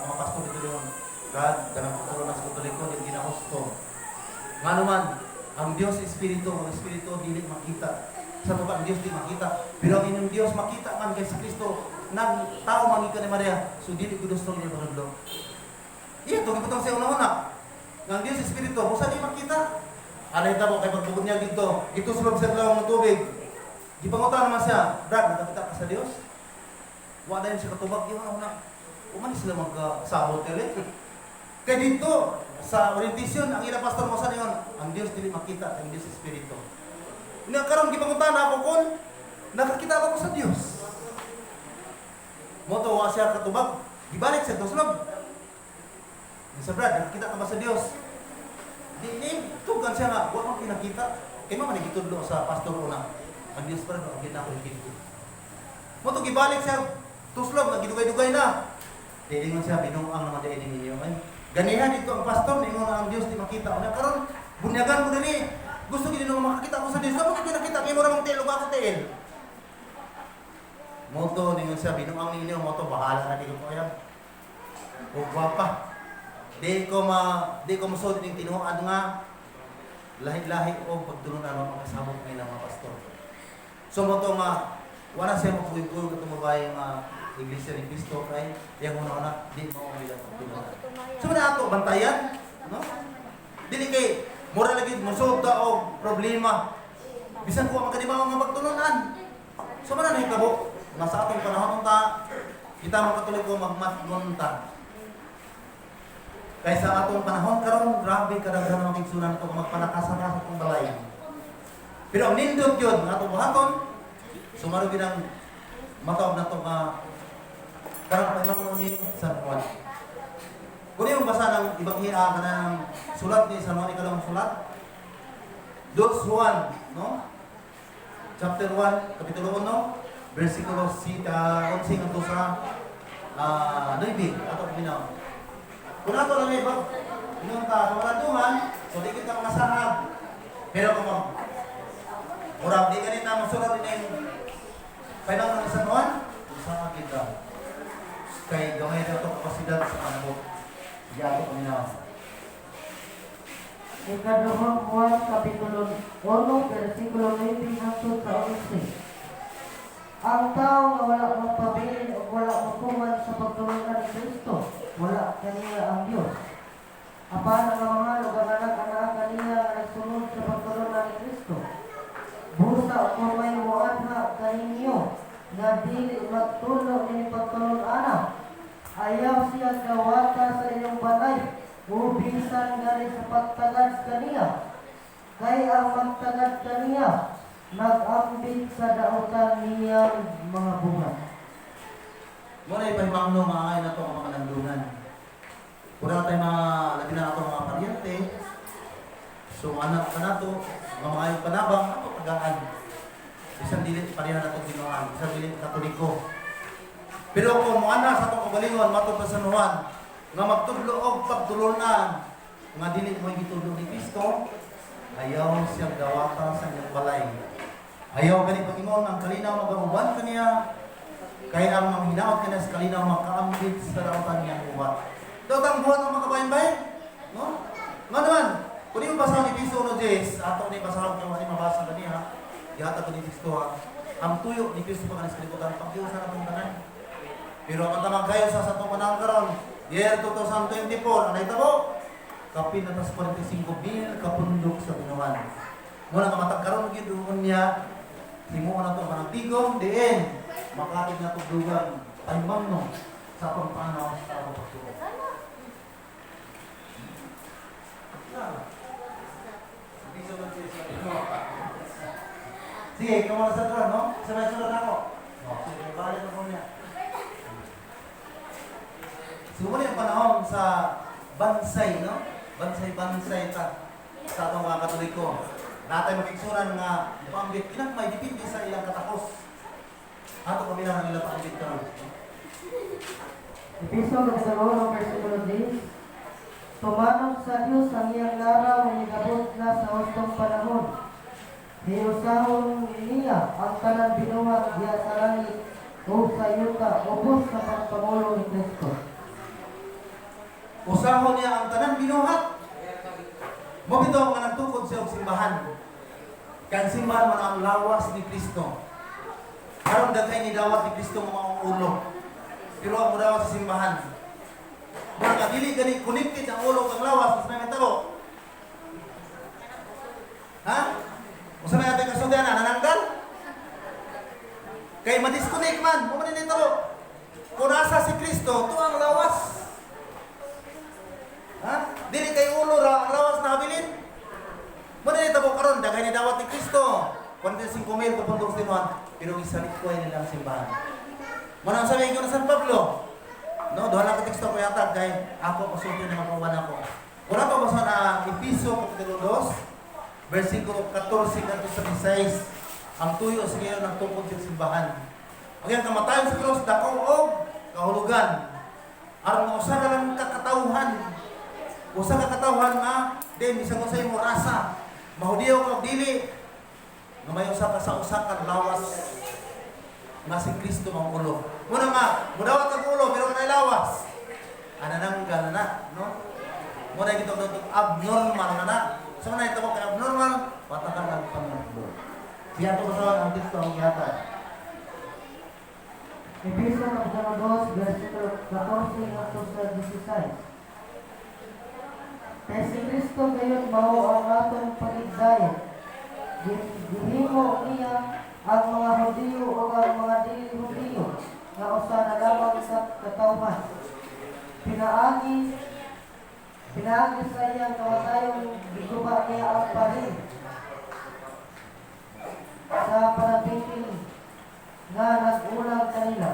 S1: mga pastor dito doon. God, ganang patulo na sa Katoliko, hindi ginahusto. Nga naman, ang Diyos Espiritu, ang Espiritu dili makita. Sa tuba, ang Diyos di makita. Pero ang inyong Diyos makita man kay sa Kristo, nang tao mangika ni Maria, so dili ko gusto niya panudlo. Iya, ito, iputang siya una-una. Ang Diyos Espiritu, kung saan di makita? Alay tabo, kay pagbukod niya dito, ito sulog sa dalawang ng tubig. Gipangutan naman siya, Brad, nakakita ka sa Diyos? Wala yun siya katubag, yung una-una. Umanis sila magkasabot ulit. Kaya dito, sa orientation, ang ilang pastor mo sa yun, ang Diyos dili makita, ang Diyos Espiritu. Karon gipangutan ako kung nakakita ba ko sa Diyos. Moto wa siya katubag, gibalik sa doslog. Sa Brad, nakakita ka ba sa Diyos? Di tugan siya nga, wa man kinakita. Kay man nagitudlo sa pastor una. Ang Diyos pa rin, ang ginako ipinto. Moto gibalik siya, tuslog, nagidugay-dugay na. Dili man siya, binuang naman dahil ninyo. Ganihan dito ang pastor, ningon ang Diyos di makita. Karon bunyagan ko dili. Gusto gini nung makakita ko sa Diyos. Ano ko nakita? Kaya mo namang tiil, o ako tiil. Moto, ningon siya, binuang ninyo, moto, bahala na di ko yan. O gwapa. Di ko masod ng tinuan nga, lahi-lahi o pagtulunan ng mga kasabot ngayon ng mga pastor. So moto nga, wala siya magpuy-puy kung tumabay yung Iglesia ni Cristo kay yung una-una, di mo nila pagtulunan. So na ato, bantayan, no? Dili kay, mura lagi, musod ta o problema. Bisan ko ang makadimaw nga pagtulunan. So man na hitabo, nasa atong panahon ta, kita mga Katoliko magmatmunta. Kaysa atong panahon karon grabe kadaghan ang igsunan ato magpalakasan sa atong balay. Pero ang nindot yun nga atong buhaton, sumaro ginang mataog na ito karang panahon ni San Juan. Kung yung basa ng Ibanghiya ka ng sulat ni San Juan, ikalang sulat, Dos Juan, no? Chapter 1, Kapitulo 1, versikulo 11 hanggang sa 9, atong binaw. Kung ato lang iba, inunta, kamalanduhan, so di kita mga sahab. Pero kung murag, di ganit na masunod din yung kailangan ng San Juan, sa kita. Kay gamay na ito kapasidad sa kanabot. Diyago kami na.
S2: Ikaduhang Juan, Kapitulo 1, versikulo 9 hangtod sa 11. Ang tao nga wala magpabilin o wala magkuman sa pagtulungan ni Kristo, wala kaniya ang Diyos. Apan ang mga lugar-anak-anak kaniya nga nagsunod sa pagtulungan ni Kristo. Busa kung may muadha kaninyo nga dili magtulong ni pagtulungan, ayaw siya gawata sa inyong balay, ubisan nga rin sa pagtagad kaniya. Kay ang magtagad kaniya, nag-ambit sa dautan niyang mga bunga.
S1: Muna ipahimangno mga na ito ang mga nandungan. Kung tayo mga labi na ito mga paryente, so anak ka na ito, mga ayong panabang, ito tagaan. Isang dilit pareha na itong ginoan, isang dilit Katoliko. Pero kung mga anak sa itong kagalingon, matod sa San Juan, nga magtudlo o pagtulunan, nga dilit mo itudlo ni Cristo, ayaw siyang gawata sa inyong balay. Ayaw ganit Panginoon ang kalinaw magabuban kaniya, kaya ang mga hinaot kaniya sa kalinaw makaambit sa dautan niyang ubat. Dautang buwan ang makabayan-bayan, no? Nga naman, kung di mo basahan ni Piso no Jess, ato ni basahan kung hindi mabasa kaniya, ihata ko ni Cristo ang tuyo ni Cristo pa kanis kalibutan, pagkiusan na itong tanan. Pero ang tamang kayo sa satong panahon karon, year 2024, ang naitabo, kapin na tas 45,000 kapundok sa Pinawan. Muna ka matagkaroon gidoon niya, himuon na itong panagtigong, diin, makatid na tugdugan, ay mamno sa atong panaw sa atong pagtuo. Sige, ikaw mga sa doon, no? Sabay-sunod ako. Sige, balik ako niya. Siguro yung panahon sa bansay, no? Bansay sa atong mga Katoliko. Natay makiksunan nga pambit, kinang may dipindi sa ilang katapos. Ato kami na ang ilang pambit ka.
S2: Episo, Kapitulo 1, versikulo 10. Tumanong sa Diyos ang iyang laraw na nagabot na sa hustong panahon. Hiusahon niya ang tanan binuhat diya sa langit o sa yuta ubos sa pagpangulo ni Kristo.
S1: Usahon niya ang tanan binuhat. Mo bitaw nga nagtukod siya og simbahan. Kang simbahan man ang lawas ni Kristo. Karon daghay ni dawat ni Kristo mga ulo. Pero ang dawat sa simbahan. Mga dili gani connected ang ulo kang lawas sa mga tao. Ha? Usa may atay kasudan na nananggal? Kay ma-disconnect man, mo man ni tao. Kung nasa si Kristo, to ang lawas. Ha? Dili kay ulo ra ang lawas na habilin. Mo ni tabo karon daghay ni dawat ni Kristo. 45,000 kapundok sinuan, pero isalit ko nila ang simbahan. Mo nang sabi ko na San Pablo. No, doon ako teksto ko yata kay ako pasulti na makuha ako. Wala pa basa na Episo kapitulo 2, versikulo 14 hanggang 16. Ang tuyo sa ngayon ng tungkol sa simbahan. Ang iyang kamatayon sa krus dako og kahulugan. Aron usa na lang kakatawhan. Usa ka katawhan nga din bisag sa imong rasa. Mahudiyo ka og dili. Nga may usa ka sa usa ka lawas nga si Kristo ang ulo. Muna nga, mudawat ang ulo, pero may lawas. Anananggal na, no? Muna ito itong abnormal na. So na ito kay abnormal, patakan ang pangablo. Siya ito kasawan ang Kristo ang yata.
S2: Episo kapitulo 2, versikulo 14 hanggang sa 16. Kay si Kristo gayon mao ang atong pagigdayon. Gihimo niya ang mga Hudiyo o ang mga dili Hudiyo nga usa na lamang sa katawhan. Pinaagi sa iyang kamatayong giguba niya ang parin sa panabitin nga nag-ulang kanila.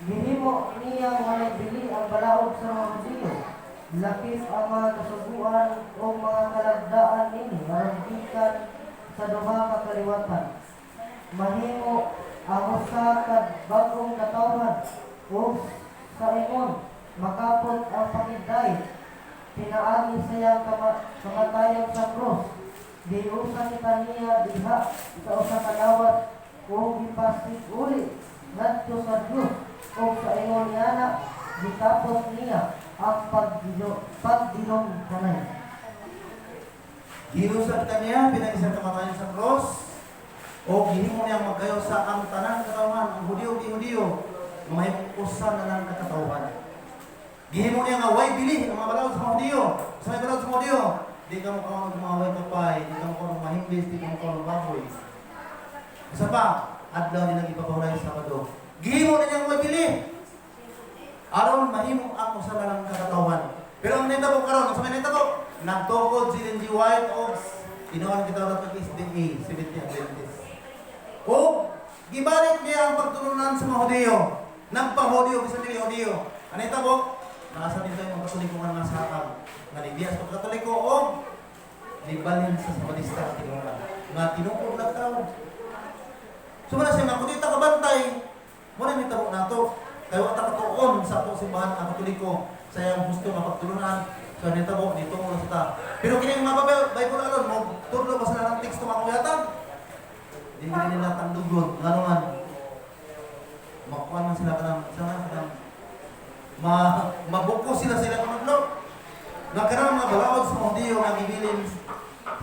S2: Gihimo niya nga bili ang balaod sa mga Hudiyo. Lapis ang mga kasuguan o mga kalagdaan ini marambikan sa duha ka kaliwatan. Mahimo ang usa ka bagong katawhan o sa ingon makapot ang pagigday. Pinaagi sa iyang kamatayon sa krus. Diusa kita niya diha sa usa ka dawat o gipasig uli ngadto sa Dios o sa ingon niya na gitapos niya ang pagdilong kanay.
S1: Ginusan kaniya, pinagisang kamatayon sa cross, o gihimo niya magayo sa ang tanan katawan, ang Hudiyo di Hudiyo, may usa na lang katawhan. Gihimo niya nga way bili ang mga balaod sa mga Hudiyo. Sa mga balaod sa mga Hudiyo, di ka mo kaon kumaway kapay, di ka mo kaon mahimbis, di ka mo kaon baboy. Isa pa, adlaw ni nagipapahulay sa Sabado. Gihimo niya nga way bili. Aron mahimo ako sa lalang katawhan. Pero ang nitabo karon, sa may nitabo, nagtukod si Ellen G. White o tinuan kita na pag-SDA, Seventh-day Adventist. O, gibalik niya ang pagtulunan sa mga Hudiyo. Nagpa-Hudiyo, bisa nila Hudiyo. Ano nitabo? Nasa dito yung mga katoliko nga nga sakab. Nga nibiyas pag katoliko o nibalin sa Sabadista tinuan. Nga tinukod na tao. So, mana siya, kung dito kabantay, muna nitabo na ito. Kaya wata katuon sa atong simbahan ang katoliko sa iyang gusto na pagtulunan. So, nitabo, dito mo sa ta. Pero kini yung mga Bible alon, mo turno ba sila ng teksto makuyatan? Hindi nila tandugon. Nga naman, makuha man sila kanang mabuko sila ng madlo. Nagkaroon mga balaod sa mga Hudiyo nga gibilin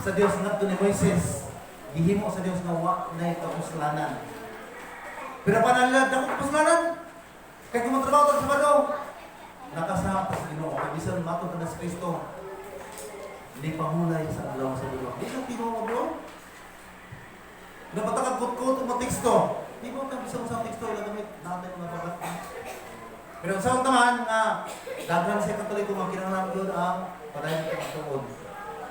S1: sa Dios ngadto ni Moises. Gihimo sa Dios nga wa nay kapuslanan. Pero panalad ako kapuslanan. Kaya kung matrabaho ito sa Sabado, nakasama sa Ginoo. Kaya bisan matod na sa Kristo, hindi pahulay sa alaw sa Ginoo. Hindi lang Ginoo bro. Napatakagkot-kot ang teksto. Hindi mo na bisang sa teksto, ilagamit natin mga bagat. Pero sa taman nga, daghan sa Katoliko, magkinanam yun ang padayon ng pagtuod.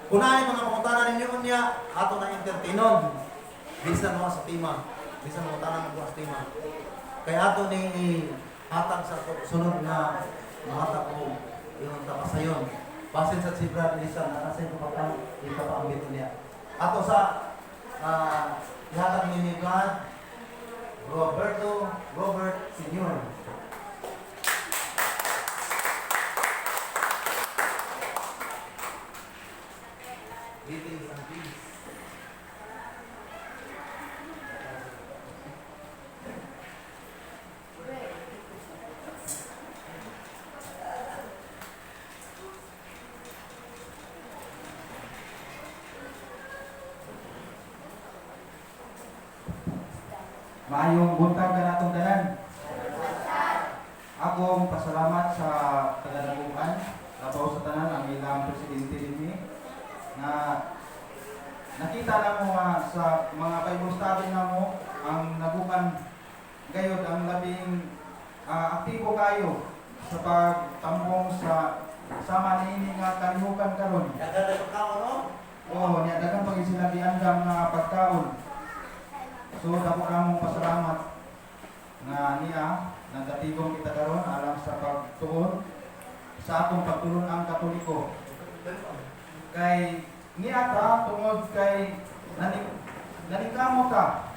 S1: Unahin mga pangutanan ninyo niya, ato na entertainon. Bisan mo sa tima. Bisan mo tanang mo sa tima. Kaya ato ni hatag sa sunod na mahatag ko yung tapasayon. Basin sa Sibra Lisan, na nasa yung kapatang ipapaambit niya. Ato sa ihatag ni God, Robert Sr. Maayong buntag ka natong tanan. Akong pasalamat sa tagadaguan, labaw sa tanan ang ilang presidente dinhi na nakita na mo sa mga Bible study na mo ang nagukan gayud ang labing aktibo kayo sa pagtambong sa sama niini nga kalihukan karon. Oo, niya daghang pag sila giandam nga pagkaon. So dako namong pasalamat nga niya nagatigong kita karon alang sa pagtuon sa atong pagtulon ang Katoliko. Kay niya ta tungod kay nanikamo ta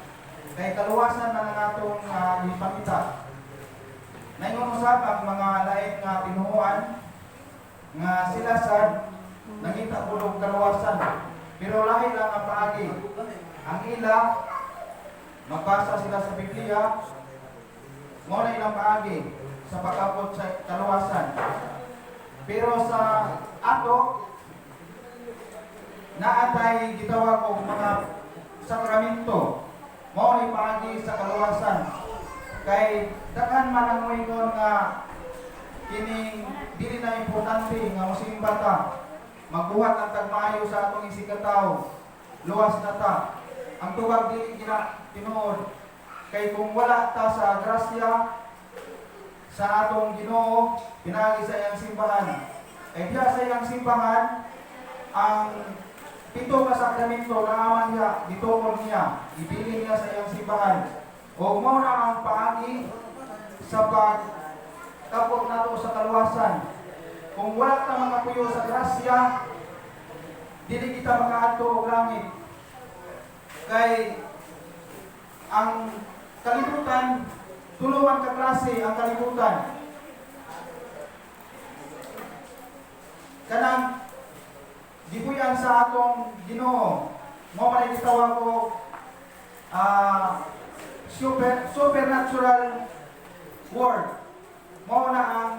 S1: kay kaluwasan na ng atong ipamita. Naingon usab ang mga lain nga tinuoan nga sila sad nangita kulog kaluwasan pero lahi lang ang paagi. Ang ila magbasa sila sa Biblia mo na ilang paagi sa pag-abot sa kaluwasan. Pero sa ato naatay gitawag og mga sakramento mo na paagi sa kaluwasan. Kay daghan man ang moingon nga kining dili na importante nga mosimba ta. Magbuhat ang tagmaayo sa atong isigataw. Luwas na ta. Ang tubag dili gina tinuod. Kay kung wala ta sa grasya sa atong Ginoo pinaagi sa iyang simbahan. Kay diha sa iyang simbahan ang pito ka sakramento na aman niya gituon niya, ibilin niya sa iyang simbahan. O mao na ang paagi sa pagtapok nato sa kaluwasan. Kung wala ta makapuyo sa grasya, dili kita makaadto og langit. Kay ang kalibutan, tuluan ka klase ang kalibutan. Kanang gipuyan sa atong Ginoo, mao man gitawag ko supernatural world. Mao na ang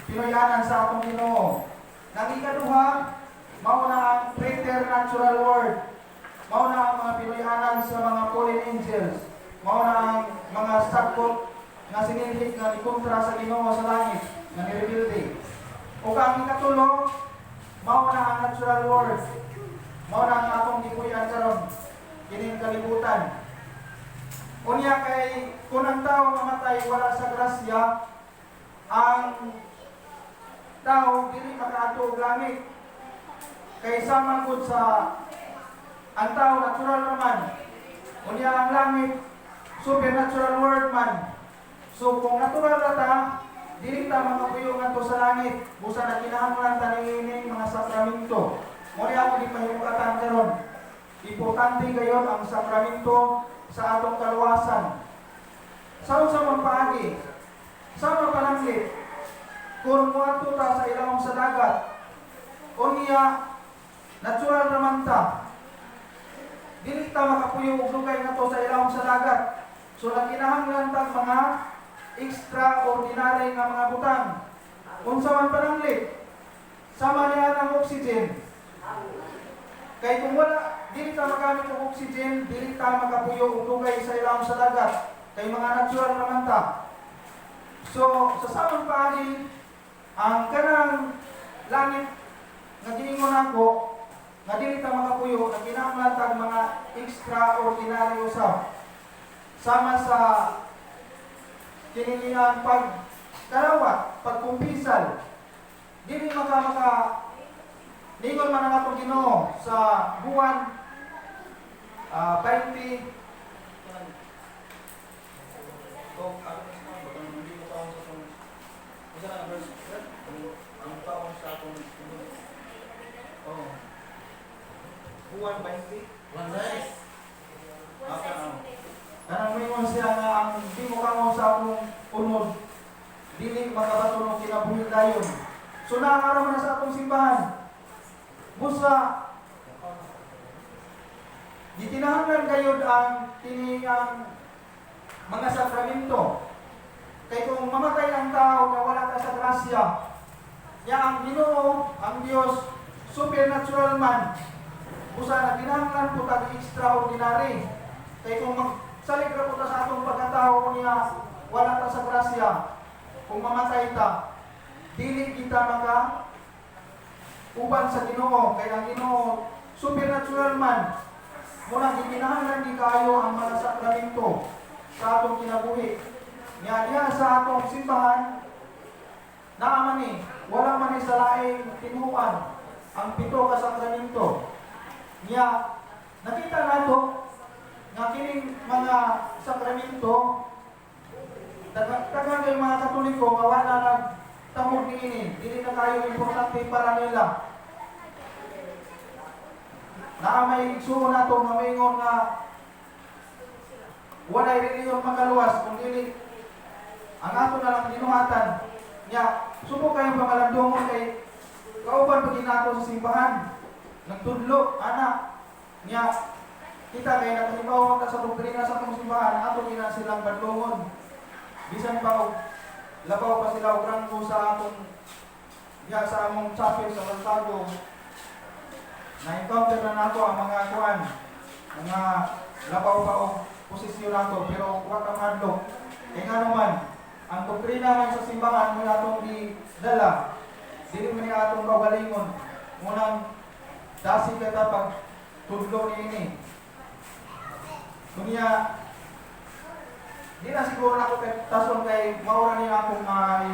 S1: pinuyanan sa atong Ginoo. Nang ikaduha, mao na ang preternatural world. Mao na ang mga pinuyanan sa mga fallen angels. Mao na ang mga sakop nga sinilhik nga nikontra sa Ginoo sa langit nga nirebilde. O ang ikatulo, mao na ang natural world. Mao na ang atong gipuy-an karon kining kalibutan. Unya kay kung ang tao mamatay wala sa grasya, ang tao dili makaadto og langit. Kay sama gud sa ang tao natural naman. Unya ang langit supernatural world man. So kung natural na ta, dili ta makapuyo ngadto sa langit. Busa na kinahanglan ta niining mga sakramento. Mo ni ako gipahimukatan karon. Importante gayon ang sakramento sa atong kaluwasan. Sa man paagi, sa pananglit, kung muadto ta sa ilawom sa dagat, unya natural naman ta. Dili ta makapuyo og dugay ngadto sa ilawom sa dagat. So kinahanglan ta mga extraordinary nga mga butang. Unsa man pananglit, sama niya ang oxygen. Kay kung wala, dili ta magamit og oxygen, dili ta makapuyo og dugay sa ilawom sa dagat. Kay mga natural naman ta. So sa samang paagi, ang kanang langit nga giingon ako nga dili ta makapuyo, ang kinahanglan ta mga extraordinary usab. Sama sa kinilihan pagkarawat, pagkumpisal. Dili maka ningon man ang atong Ginoo sa buwan 20 buwan 20 kanang mingon siya nga ang di mo kamo sa akong unod dili makabatulong kinabuhi dayon. So naaraw na sa atong simbahan. Busa gikinahanglan gayud ang tiniyang mga sakramento. Kay kung mamatay ang tao na wala ka sa grasya, ya ang Ginoo, ang Dios, supernatural man. Busa na kinahanglan po tag extraordinary. Kay kung
S4: Salig ra po ta sa atong pagkatao niya, wala ta sa grasya. Kung mamatay ta, dili kita maka uban sa Ginoo, kay ang Ginoo supernatural man. Muna gikinahanglan di kayo ang mga sakramento sa atong kinabuhi. Niya diha sa atong simbahan, naaman ni, wala man ni sa laing tinuan ang 7 ka sakramento. Niya nakita nato nga kining mga sakramento daghang kay mga Katoliko nga wala nagtambok niini, dili na kayo importante para nila. May igsuon nato nga maingon nga walay reliyon makaluwas kung dili ang ato na lang ginuhatan. Nya subo kayong pamalandungon kay kauban pag nato sa simbahan nagtudlo ana nya kita kay naghibaw ta sa doktrina sa atong simbahan ato gina silang badlongon bisan pa og labaw pa sila og ranggo sa atong ya sa among chapel sa Santiago. Na-encounter na nato ang mga kuan, mga labaw pa o posisyon nato, pero huwag kang hadlok. Kaya nga naman, ang doktrina man sa simbahan mo natong dala, dili mo niya atong kaugalingon. Munang dasi ka pag tudlo ni ini. Kunya, di na siguro na ako tason kay maura niya akong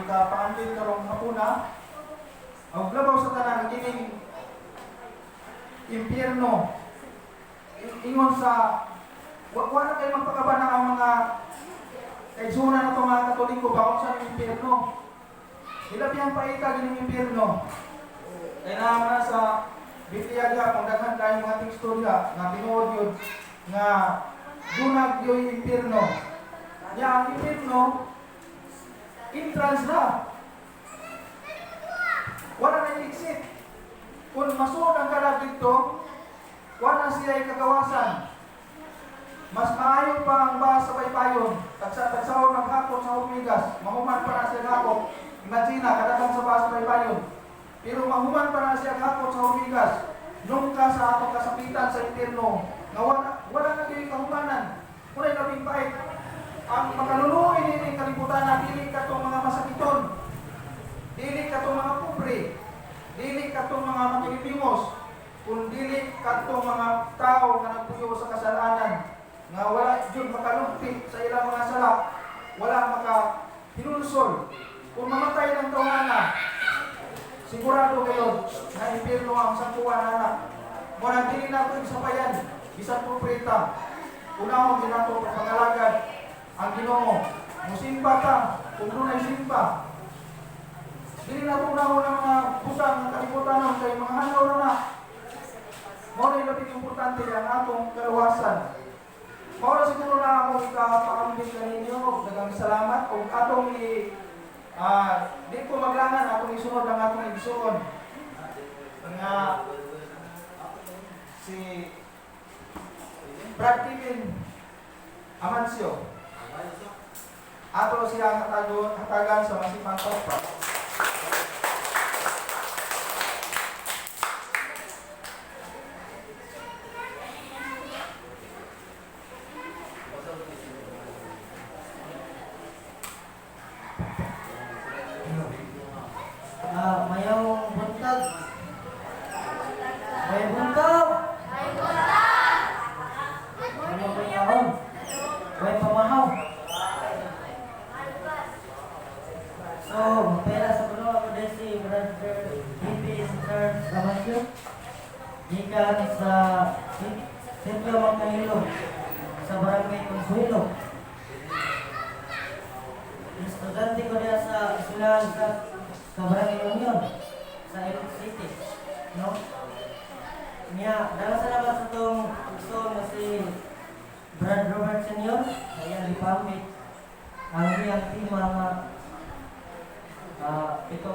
S4: ikapaantin karong hapuna. Ang labaw sa tanan, kining impyerno. Ingon sa wala kayo magpakabana ang mga kaigsunan na itong mga Katoliko ba kung saan yung impyerno. Ilabiyang paika din yung impyerno. Kaya naman sa Biblia diya, kung daghan tayong mga teksto diya, nga tinuod yun, nga dunag yung impyerno. Kaya ang impyerno, entrance na. Wala na yung exit. Kung masunod ang kalag dito, wala siya ay kagawasan. Mas maayon pa ang bahas sa baybayon, tagsahon ng hapon sa humigas, mahuman pa na siya hapon. Imagine, kadagang sa bahas sa baybayon. Pero mahuman pa na siya hapon sa humigas, nung ka sa atong kasapitan sa impyerno, na wala na dili kahumanan. Kuna'y labing pait. Ang makaluluin ini kalibutan na dili ka itong mga masakiton, dili ka itong mga pobre, dili ka itong mga makilipimos, kung dili ka itong mga tao na nagpuyo sa kasalanan, nga wala yun makalugti sa ilang mga sala, wala makahinulsol. Kung mamatay ng tawanan, sigurado kayo na impyerno ang sangkuan anak. Muna dili na ito sapayan, isang puprita. Unahon din nato pagpangalagad ang Ginoo. Musimba ka, kung doon ay simba. Dili na ito unahon ng mga butang ng kalibutan kay mga hanaw na. Muna yung labing importante ang atong kaluwasan. Maura siguro na akong ikapaambing ka ninyo, dagang salamat. Kung atong di ko maglangan, atong isunod ang atong igsuon. Nga si Brad Kevin Amancio. Ato siya hatagan sa masipang topa.
S2: Mayong buntag. May buntag. Ano ba yaon? May pamahaw. So, pera sa puno ako din si Brother Hippie Church Amasyo. Gikan sa Sentro Magkahilo sa Barangay Consuelo. Estudyante ko diya sa eskwelahan sa Barangay Union sa Ilog City, no? Niya, dala salamat sa itong gusto na si Brad Robert Senior, kaya lipamit ang iyang team mga ito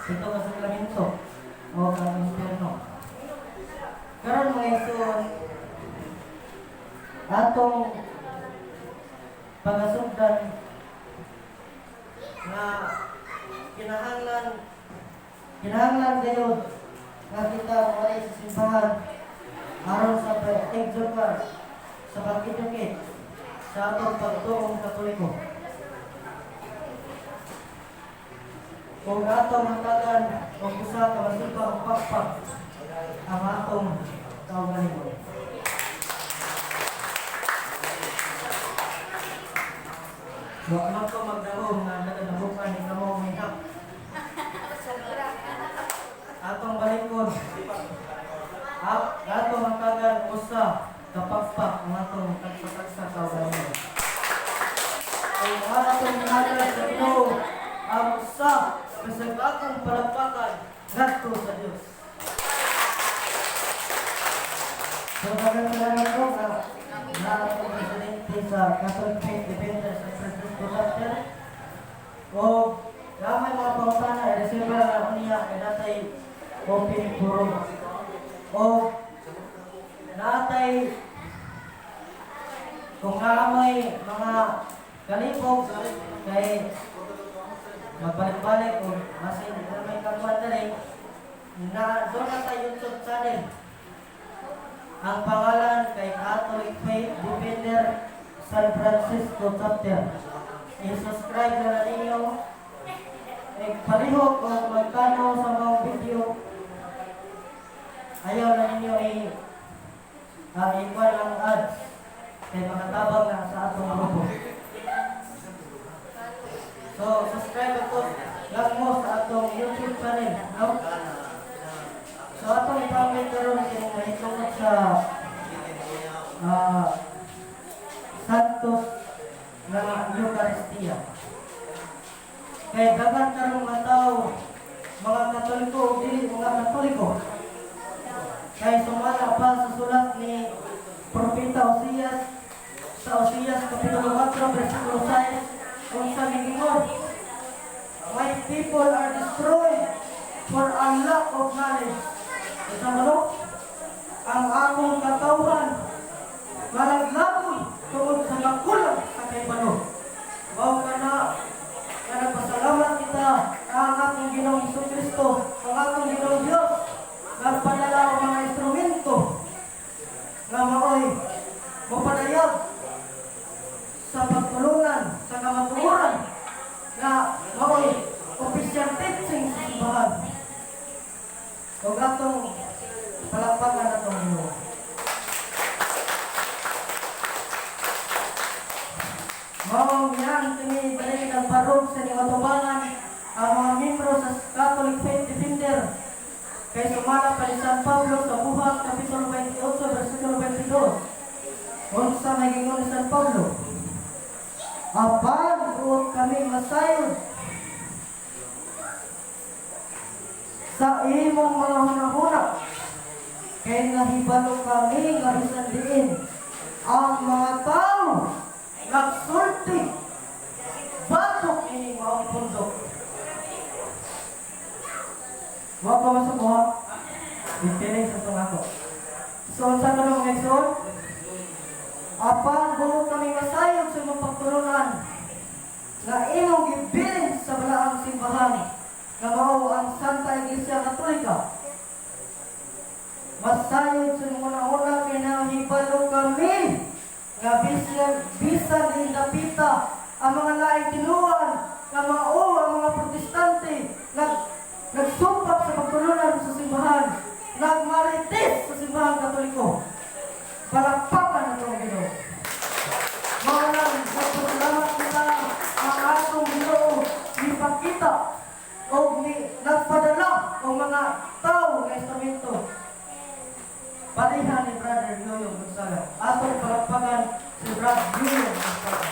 S2: ka sakramento o ang impyerno. Karon mga ison, atong pagasugdan na kinahanglan kayo nga kita mawalay sa simbahan aron sa pag-exorcar sa pag-educate sa atong pagtuong Katoliko. Kung atong hatagan o usa ka masipang pakpak ang atong kaugalingon. Wa man ko magdahom nga nagadabukan ni kamo minhap. Atong balikod. Atong hatagan usa ka pakpak ang atong tagsa kaugalingon. Kung atong hatagan sa Ginoo ang usa sa bagong palakpakan ngadto sa Dios. So, salamat po na atong presidente sa Catholic Faith Defenders sa Francisco Chapter. O, gamay mga pautana, i-receive na niya kay natay open forum. O, natay kung naamay mga kalipog kay magbalik-balik o masin na may kaguan na rin na doon na tayo YouTube channel. Ang pangalan kay Catholic Faith Defender San Francisco Chapter. I-subscribe na ninyo. Palihog o magkano sa mga video. Ayaw na ninyo i-ikwan ang ads kay makatabang na sa atong grupo. So, subscribe ako lang mo sa atong YouTube channel. No? So, atong ipamit karon kung mahitungod sa Santos na Eucharistia. Kaya dapat karong mga tao, mga Katoliko o dili mga Katoliko. Kaya sumala pa sa sulat ni Propeta Osias sa Osias Kapitulo 4, versikulo 6, kung sa Ginoo, my people are destroyed for a lack of knowledge. Isa mo, ang akong katawhan malaglagoy tungod sa nakulang sa kaibalo. Mao kana nagpasalamat kita ang atong Ginoong Jesucristo, ang atong Ginoong Dios, nagpadala ang mga instrumento nga maoy mapadayag sa pagtulungan sa kamatuoran na maoy official teaching sa simbahan. Kung atong palakpakan atong Ginoo. Mao yan kini dali ng parok sa atubangan ang mga membro sa Catholic Faith Defender kay sumala pa ni San Pablo sa Buhat Kapitulo 28 versikulo 22. Unsa may gingon ni San Pablo? Apan buot kami masayod sa imong mga hunahuna kay nahibalo kami nga bisan diin ang mga tao nagsulti batok ini maong pundok. Wa pa masubuha ditinig sa itong ako. So sa tanong Exon, apan buot kami masayod sa imong pagtulungan na imong gibilin sa balaang simbahan nga mao ang Santa Iglesia Katolika. Masayod sa una-una kay nahibalo kami nga bisan din napita ang mga laing tinuan nga mao ang mga protestante nagsumpak sa pagtulunan sa simbahan, nagmarites sa simbahan Katoliko. Palakpakan na itong Ginoo. Mao lang nagpasalamat kita ang atong Ginoo ipakita o nagpadala ang mga tao ng instrumento. Palihan ni Brother Yoyo Gonzaga. Atong palakpakan si Brother Yoyo Gonzaga.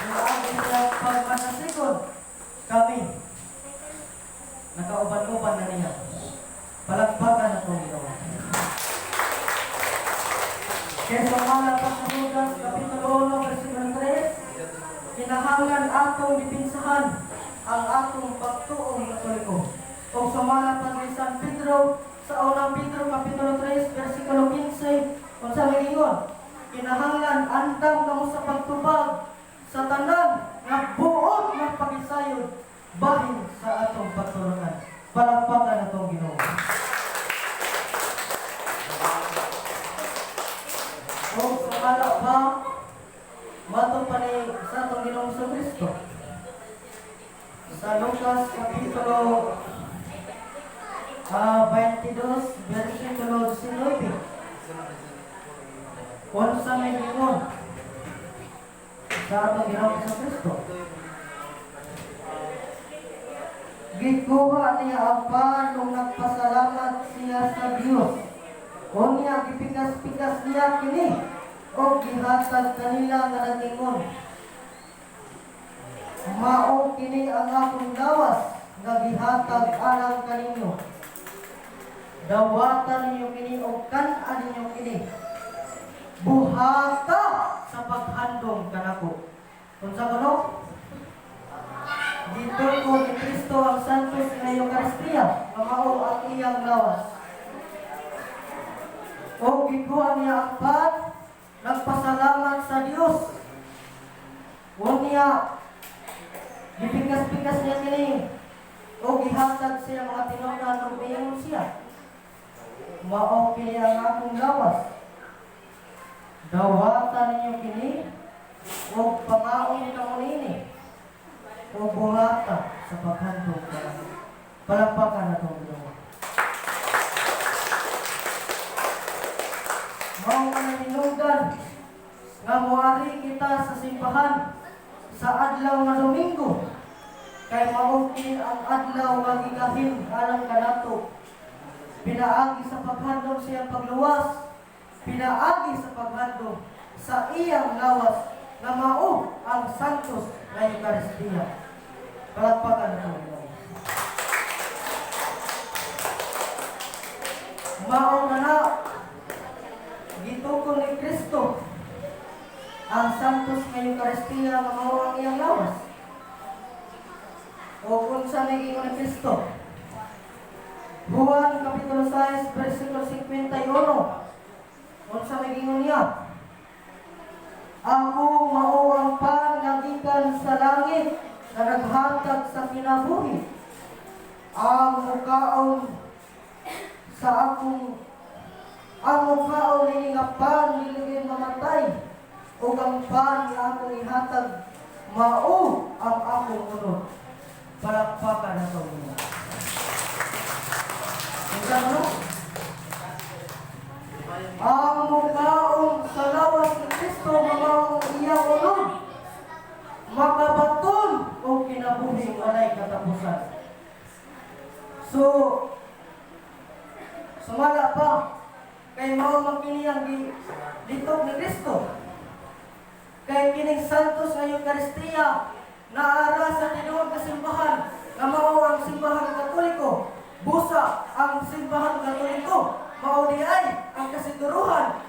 S2: Ang sa pagmanasikon kami nakauban-uban na niya. Palakpakan na itong Ginoo. Kaya sa mga Pagkahugas, Kapitulo 1, versikulo 3, kinahanglan atong dipinsahan ang atong pagtuong Katoliko. Kung sumala pa ni San Pedro, sa unang Pedro, Kapitulo 3, versikulo 15, kung sa magingon, kinahanglan andam kamo sa pagtubag sa tanan nga buot ng pagisayod bahin sa atong pagtulungan. Palakpakan na itong Ginoo. O sa Lucas Kapitulo 22, versikulo 19. Unsa may gingon sa atong Ginoong Kristo. Gikuha niya ang pan nung nagpasalamat siya sa Dios. Unya gipikas-pikas niya kini o gihatag kanila nga nagingon. Mao kini ang akong lawas nga gihatag alang kaninyo. Dawatan ninyo kini o kan-an ninyo kini. Buhata sa paghandom kanako. Unsa kuno? Dito ko ni Kristo ang santos nga Eucharistia, mao ang iyang lawas. O gikuha niya ang pan, nagpasalamat sa Dios. Unya gipikas-pikas niya kini o gihatag siya mga tinunan ng biyong siya. Mao kini ang akong lawas. Dawatan ninyo kini o pangaon ninyo ini o buhata sa paghandog ka. Palakpakan na itong Ginoo. Mao nga nahinugan nga muari kita sa simbahan sa adlaw nga Domingo kay mao kini ang adlaw nga gigahin alang kanato. Pinaagi sa paghandog siyang pagluwas, pinaagi sa paghandog sa iyang lawas nga mao ang santos nga Eucharistia. Palakpakan na ito. Mao na gitukon ni Kristo ang santos nga Eucharistia nga mao ang iyang lawas. O kung sa naging ni Kristo, Juan Kapitulo 6, versikulo 51, kung sa naging niya, ako mao ang pan nga gikan sa langit na naghatag sa kinabuhi. Ang mukaon ini nga pan niligay mamatay o ang pan nga akong ihatag mao ang akong unod. Palakpakan na ito. Ika mo? Ang mukaon sa lawas ni Kristo mga iyang unod, makabaton o kinabuhi walay katapusan. So, sumala pa kay mao makini ang litog ni Kristo. Kay kining santos nga Eucharistia naara sa tinuod nga simbahan nga mao ang simbahan Katoliko. Busa ang simbahan Katoliko mao di ay ang kasiguruhan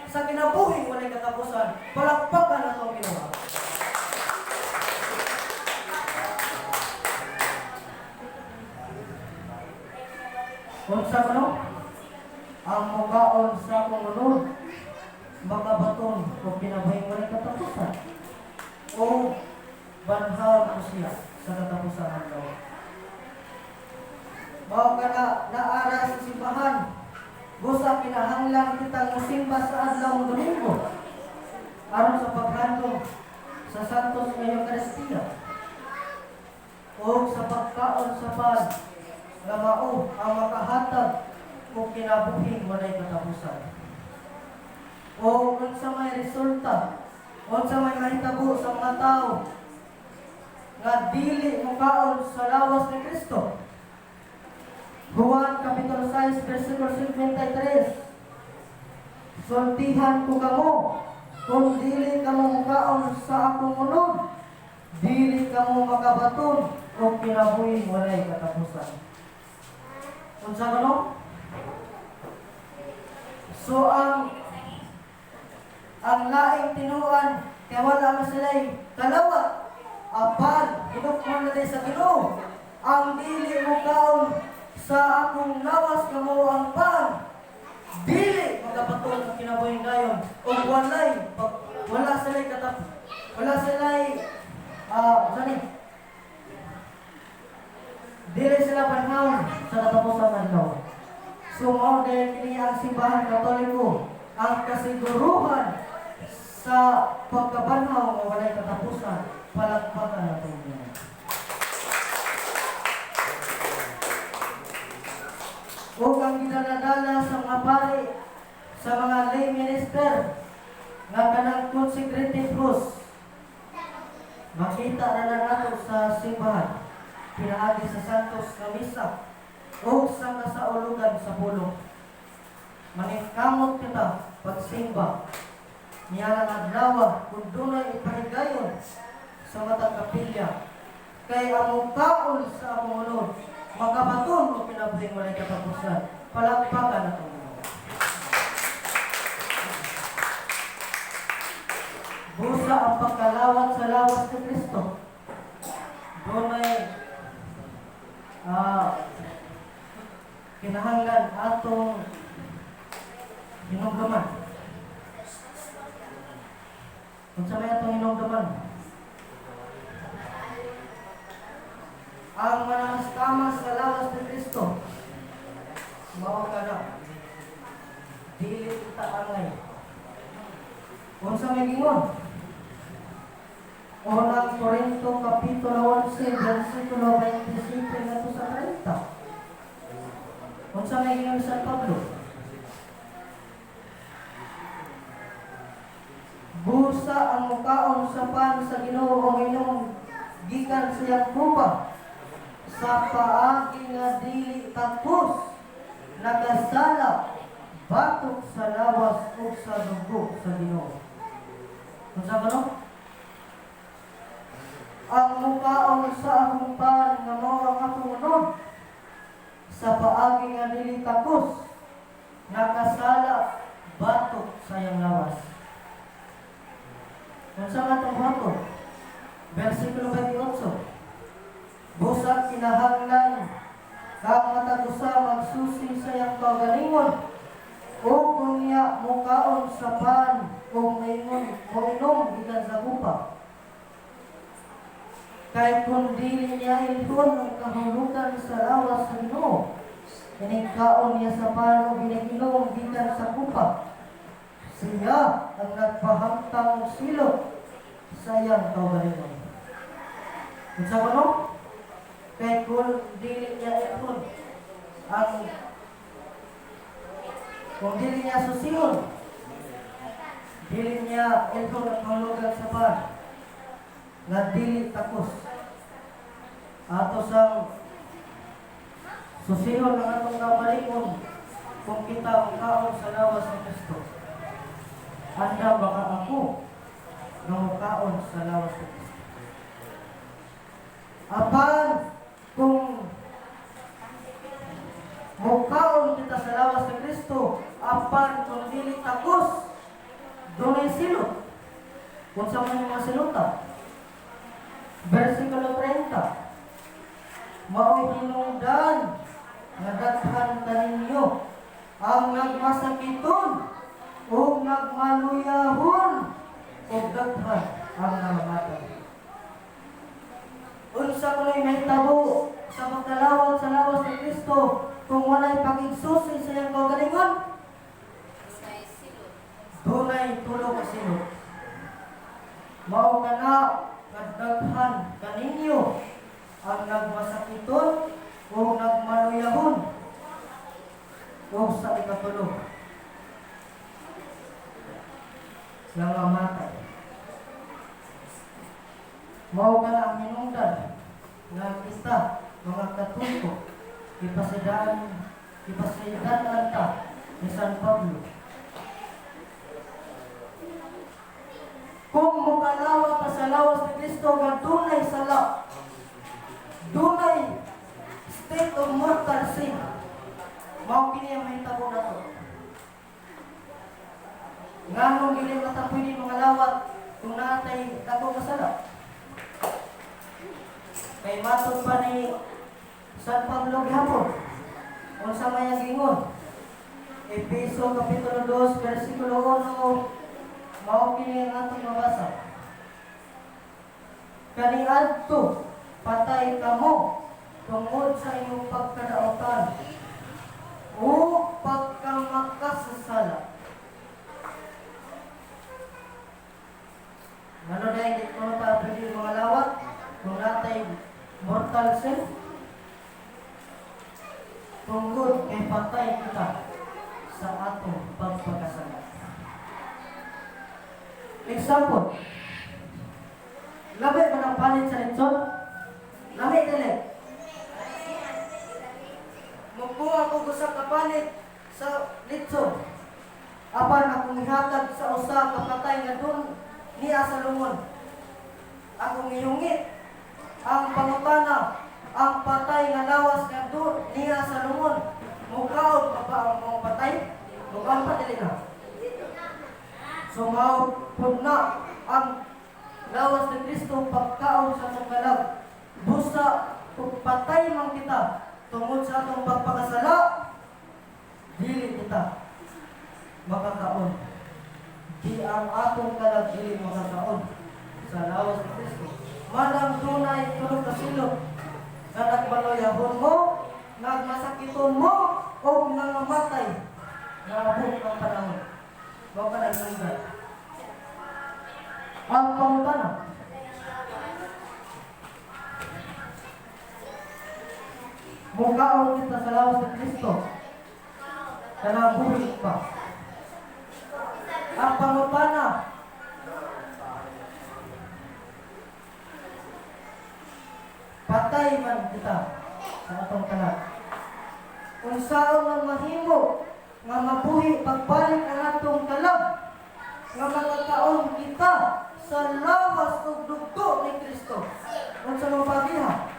S2: sa kinabuhi walay katapusan. Palakpakan na itong Ginoo. Unsa kuno? Ang mukaon sa akong unod, makabaton o kinabuhi walay katapusan. O banhaw ko siya sa katapusan ng lawa. Mao ka naara sa simbahan. Busa kinahanglan kitang musimba sa adlaw ng Domingo aron sa paghandog sa santos nga Eucharistia o sa pagkaon sa pan nga mao ang makahatag o kinabuhi walay katapusan. O unsa may resulta, unsa may mahitabo sa mga tao nga dili mukaon sa lawas ni Kristo. Juan Kapitulo 6, versikulo 53. Sultihan ko kamo, kung dili kamo mukaon sa akong unod, dili kamo makabaton o kinabuhi walay katapusan. Unsa kuno? So ang laing tinuan kay wala man sila'y kalawat apan hinukman na sa Ginoo ang dili mukaon sa akong lawas nga mao ang pan dili magabaton ang kinabuhi dayon o wala sila'y dili sila panahon sa katapusan ng adlaw. So mao dahil kini ang simbahan Katoliko ang kasiguruhan sa pagkabanhaw nga walay katapusan. Palakpakan natin niya. o ang ginadala sa mga pari, sa mga lay minister, nga kanang consecrated host. Makita na nato sa simbahan, pinaagi sa Santos na Misa, o sa kasaulugan sa pulong. Maningkamot kita pagsimba, niya lang adlaw kung dunay ipahigayon sa matang kapilya, kay among kaon sa among unod, makabaton o pinabuhin walay katapusan. Palakpakan na itong mga. Busa ang pagkalawat sa lawas ni Kristo. Doon ay kinahanglan atong hinugdaman. Kung sa may atong hinugdaman, ang mananastama sa lawas ni Kristo, mao ka na, dili kita angay. Kung sa may gingon, Unang Korinto Kapitulo 11, versikulo 27 na to sa 30. Kung sa may gingon sa Pablo, busa ang mukaon sa pan sa Ginoo o inom gikan sa iyang kupa, sa paagi nga dili tapos, nakasala, batok sa lawas o sa dugo sa Ginoo. Kung sa gano? Ang mukaon sa akong pan nga mao ang akong unod, sa paagi nga dili tapos, nakasala, batok sa iyang lawas. Kung sa matong batok, versikulo 28, busak kinahanglan kang matagusa magsusi sa iyang kaugalingon o kunya mukaon sa pan o maingon o inom gikan sa kupa. Kay kung dili niya ilhon ang kahulugan sa lawas sa Ginoo, inigkaon niya sa pan o giniginom gikan sa kupa, siya ang nagpahamtang silot sa iyang kaugalingon. Kung sa gano? Kaya kung dili niya ilhon kung dili niya susiyon, dili niya ilhon ang kahulugan sa pan, nga dili tapos, ato sang susiyon ang atong kaugalingon kung kita mukaon sa lawas ni Kristo. Handa baka ako na mukaon sa lawas ni Kristo? Apan kung mukaon kita sa lawas ni Kristo, apan kung dili takos, dunay silot. Kung sa mga siluta, versikulo 30, mao'y hinungdan nga daghan kaninyo ang nagmasakiton o nagmaluyahon o daghan ang namamatay. Unsa kuno'y mahitabo sa pagkalawat sa lawas ni Kristo kung walay pagigsusi sa iyang kaugalingon? Dunay tulo ka silot. Mao kana kadaghan kaninyo ang nagmasakiton o nagmaluyahon o sa ikatulo nangamatay. Mao kana ang hinungdan nga kita mga Katoliko ipasidaan ta ni San Pablo. Kung mukalawa ka sa lawas ni Kristo nga dunay sala, dunay state of mortal sin, mao kini ang mahitabo na to. Nganong dili matapoy ni mga lawat kung natay dako kasala? Kay matod pa ni San Pablo gihapon, unsa may ang gingon? Efeso Kapitulo 2, versikulo 1, mao kini ang atong mabasa. Kaniadto patay kamo tungod sa inyong pagkadaotan o pagkamakasasala. Ano dahil di ko napapili mga lawat kung natay mortal sin? tungkol kay patay kita sa atong pagpakasala. Example, labi ba ng palit sa litson? Labi dili. Magbuha ko gusap ka palit sa litson. Apan akong ihatag sa usa ka patay nga doon niya sa lungon. Akong ihungit ang pangutana, ang patay nga lawas nga doon niya sa lungon. Mukaon pa ba ang mga patay? Mukaon pa dili na. Sumaw pud na ang lawas ni Kristo pagkaon sa atong kalag. Busa kung patay man kita tungod sa atong pagpakasala, dili kita makakaon. Di ang atong kalag dili makakaon sa lawas ni Kristo. Manang dunay tulog ka silot nga nagbaluyahon mo, nagmasakiton mo, o nangamatay nga abot ang panahon. Bawa ka nagsanggay. Ang pangutana, mukaon kita sa lawas ni Kristo, kanabuhi pa. Ang pangutana, patay man kita sa atong kalag. Kung saan man mahimo nga mabuhi pagbalik ang atong kalag, nga magkakaon kita sa lawas ug dugo ni Kristo. Unsa mo pagiha?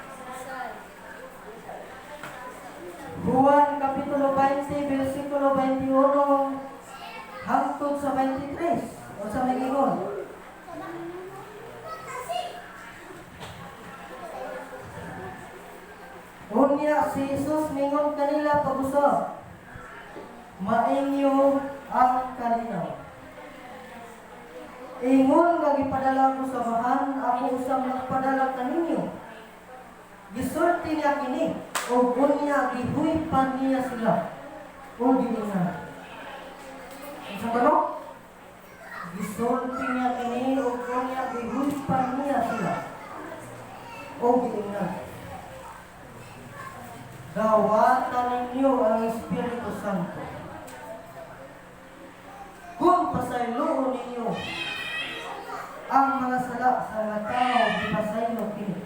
S2: Juan Kapitulo 20, versikulo 21 hangtod sa 23. Unsa may ingon? Unya si Jesus mingon kanila pag-usab, mainyo ang kalinaw. Ingon nga gipadala ko sa bahan, ako usab nagpadala kaninyo. Gisulti niya kini, o unya gihuipan niya sila, o giningan. Sa bano? Gisulti niya kini, o unya gihuipan niya sila, o giningan. Dawatan ninyo ang Espiritu Santo. Kung pasayloon ninyo ang mga sala sa mga tao, di pasaylo kini.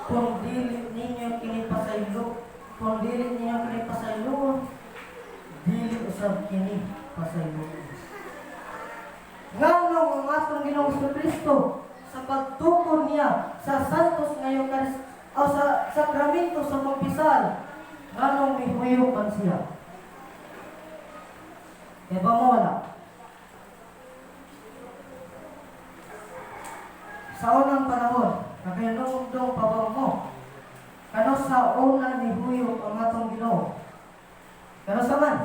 S2: Kung dili ninyo kini pasaylo, kung dili ninyo kini pasayloon, dili usab kini pasayloon. Ngano ang atong Ginoong Kristo sa pagtukod niya sa santos nga Eucharistia o sa sakramento sa pagpisal, anong mihuyok man siya? E ba mo wala? Sa unang panahon, nakayanong-dong pabang mo, kano sa una mihuyok ang atong Ginoo? Kano sa man?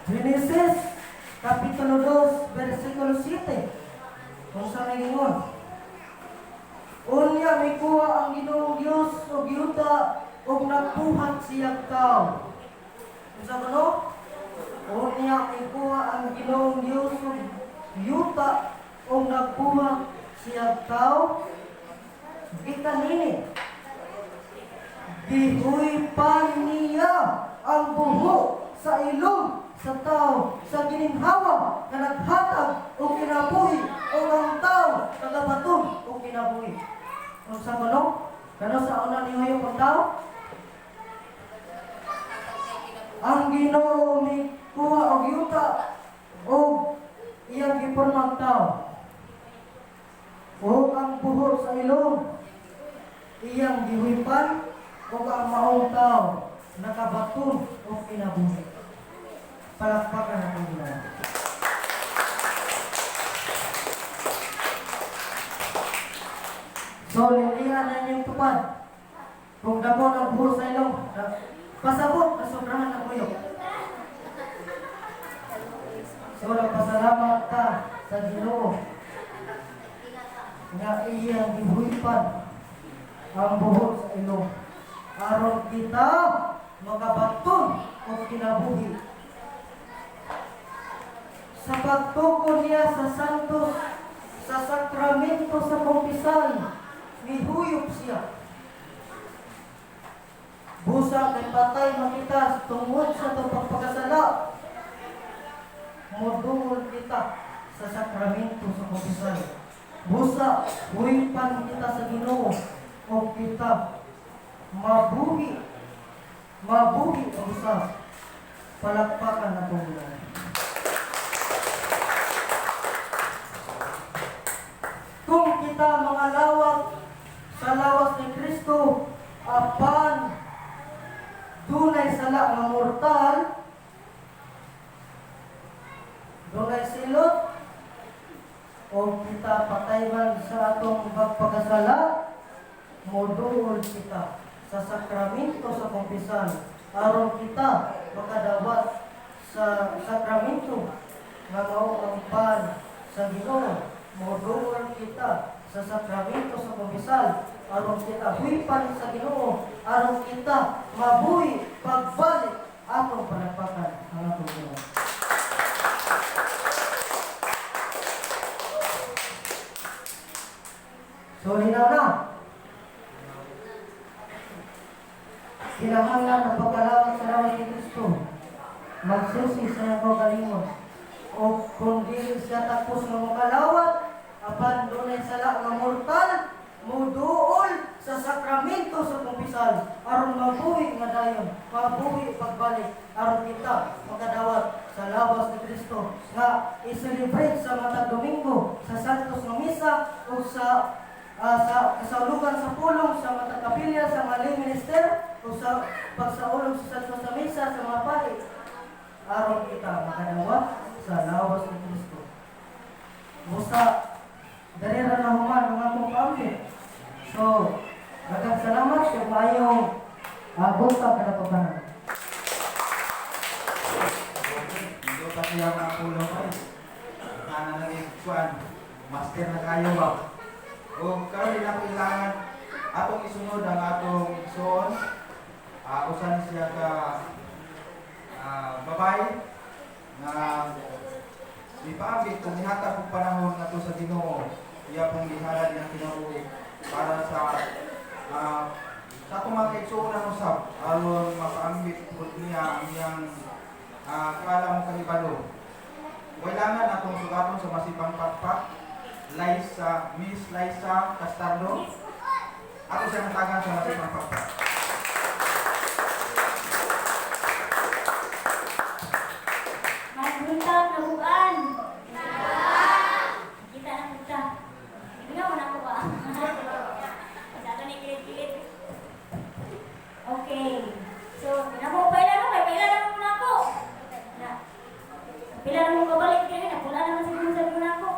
S2: Genesis Kapitulo 2, versikulo 7. Kung sa may ingon, unya may kuha ang Ginoong Diyos o giyuta o nagbuhat siyang tao. Kung sa ano? Unya may kuha ang Ginoong Diyos o giyuta o nagbuhat siyang tao. Ikanini, gihuipan niya ang buho sa ilong sa tao, sa gininhawa na naghatag o kinabuhi o ang tao nagabaton o kinabuhi. Kung sa manong, kano sa una ni Huyok ang tao? Ang Ginoo ni kuha o giyuta o iyang gipormang tao. O ang buho sa ilong, iyang gihuipan o ang maong tao nakabaton o kinabuhi. Palakpakan ang Ginoo. So, lilihan na niyong tupad. Kung damo ng buho sa ilong, pasabot na sobrahan ng buyok. So, nagpasalamat ka sa Ginoo nga iyang gihuipan ang buho sa ilong. Aron kita makabaton o kinabuhi. Sa pagtukod niya sa santos, sa sakramento sa kumpisal, mihuyop siya. Busa kay patay makita tungod sa itong pagpakasala. Modungol kita sa sakramento sa kumpisal. Busa, huwipan kita sa Ginoo o kita mabuhi ang busa. Palakpakan na itong bulan. Kung kita mga lawak sa lawas ni Kristo, apan dunay sala nga mortal, dunay silot, o kita patay man sa atong pagpakasala, moduol kita sa sakramento sa kumpisan, aron kita makadawat sa sakramento nga mao ang pan sa Ginoo. Moduol kita sa sakramento sa kumpisal, aron kita huipan sa Ginoo, aron kita mabuhi pagbalik atong panampakan ang atong Ginoo. So, linaw na. Kinahanglan ang pagkalawat sa lawas ni Kristo. Magsusi sa iyang kaugalingon. O kung di siya tapos ng makalawat, apan dunay sala nga mortal, muduol sa sakramento sa kumpisal, aron mabuhi nga dayon, mabuhi pagbalik, aron kita makadawat sa lawas ni Kristo nga i-celebrate sa matag Domingo, sa Santos nga Misa, o sa kasaulugan sa pulong, sa matag kapilya, sa maling minister, o sa pagsaulong sa Santos nga Misa, sa mga pari, aron kita makadawat sa lawas ni Kristo. Musa, darira na human ang akong pamilya. So, daghang salamat sa mayong buntag na pagkanan.
S4: Hindi pa siya makapulong ko. Kana na yung kuan, master na kayo ba? O karon din ako kailangan atong isunod ang atong igsoon. Usan siya ka babae na ipaabot kung ihatag kong panahon na to sa Ginoo. Iya pong ihalad ng Ginoo para sa atong mga igsoon ang usab aron mapaambit po niya ang iyang kalamang kanibalo. Kailangan atong sugaton sa masipang pakpak, Miss Liza Castardo. Ako siya natagan sa masipang pakpak.
S3: Magbuntag na bukan. Kita na punta. Hindi nga muna ko ba? Masyado na kilit-kilit. Okay. So, pailan mo. Pailan mo muna ako. Pailan mo kabalik kayo. Napula naman siguro sa muna ako.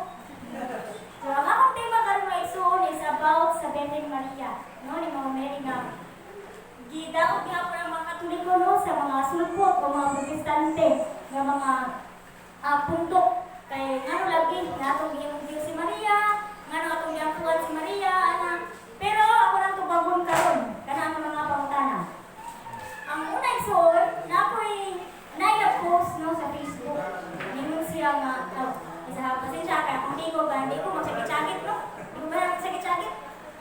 S3: So, ang akong tema karon mga igsoon is about sa Virgin Maria. No, ni Mama Mary na gidaot nga po ng mga Katoliko, no, sa mga sulpot o mga protestante nga mga puntok. Kay ngano lagi na atong gihimong Diyos si Maria, ngano atong giangkuhan si Maria, ana. Pero ako nang tubagon karon kana ang mga pangutana. Ang una igsoon na ako'y post no sa Facebook. Ningon siya nga isa pasensya kay kung di ko magsakit-sakit no. Di ko ba magsakit-sakit?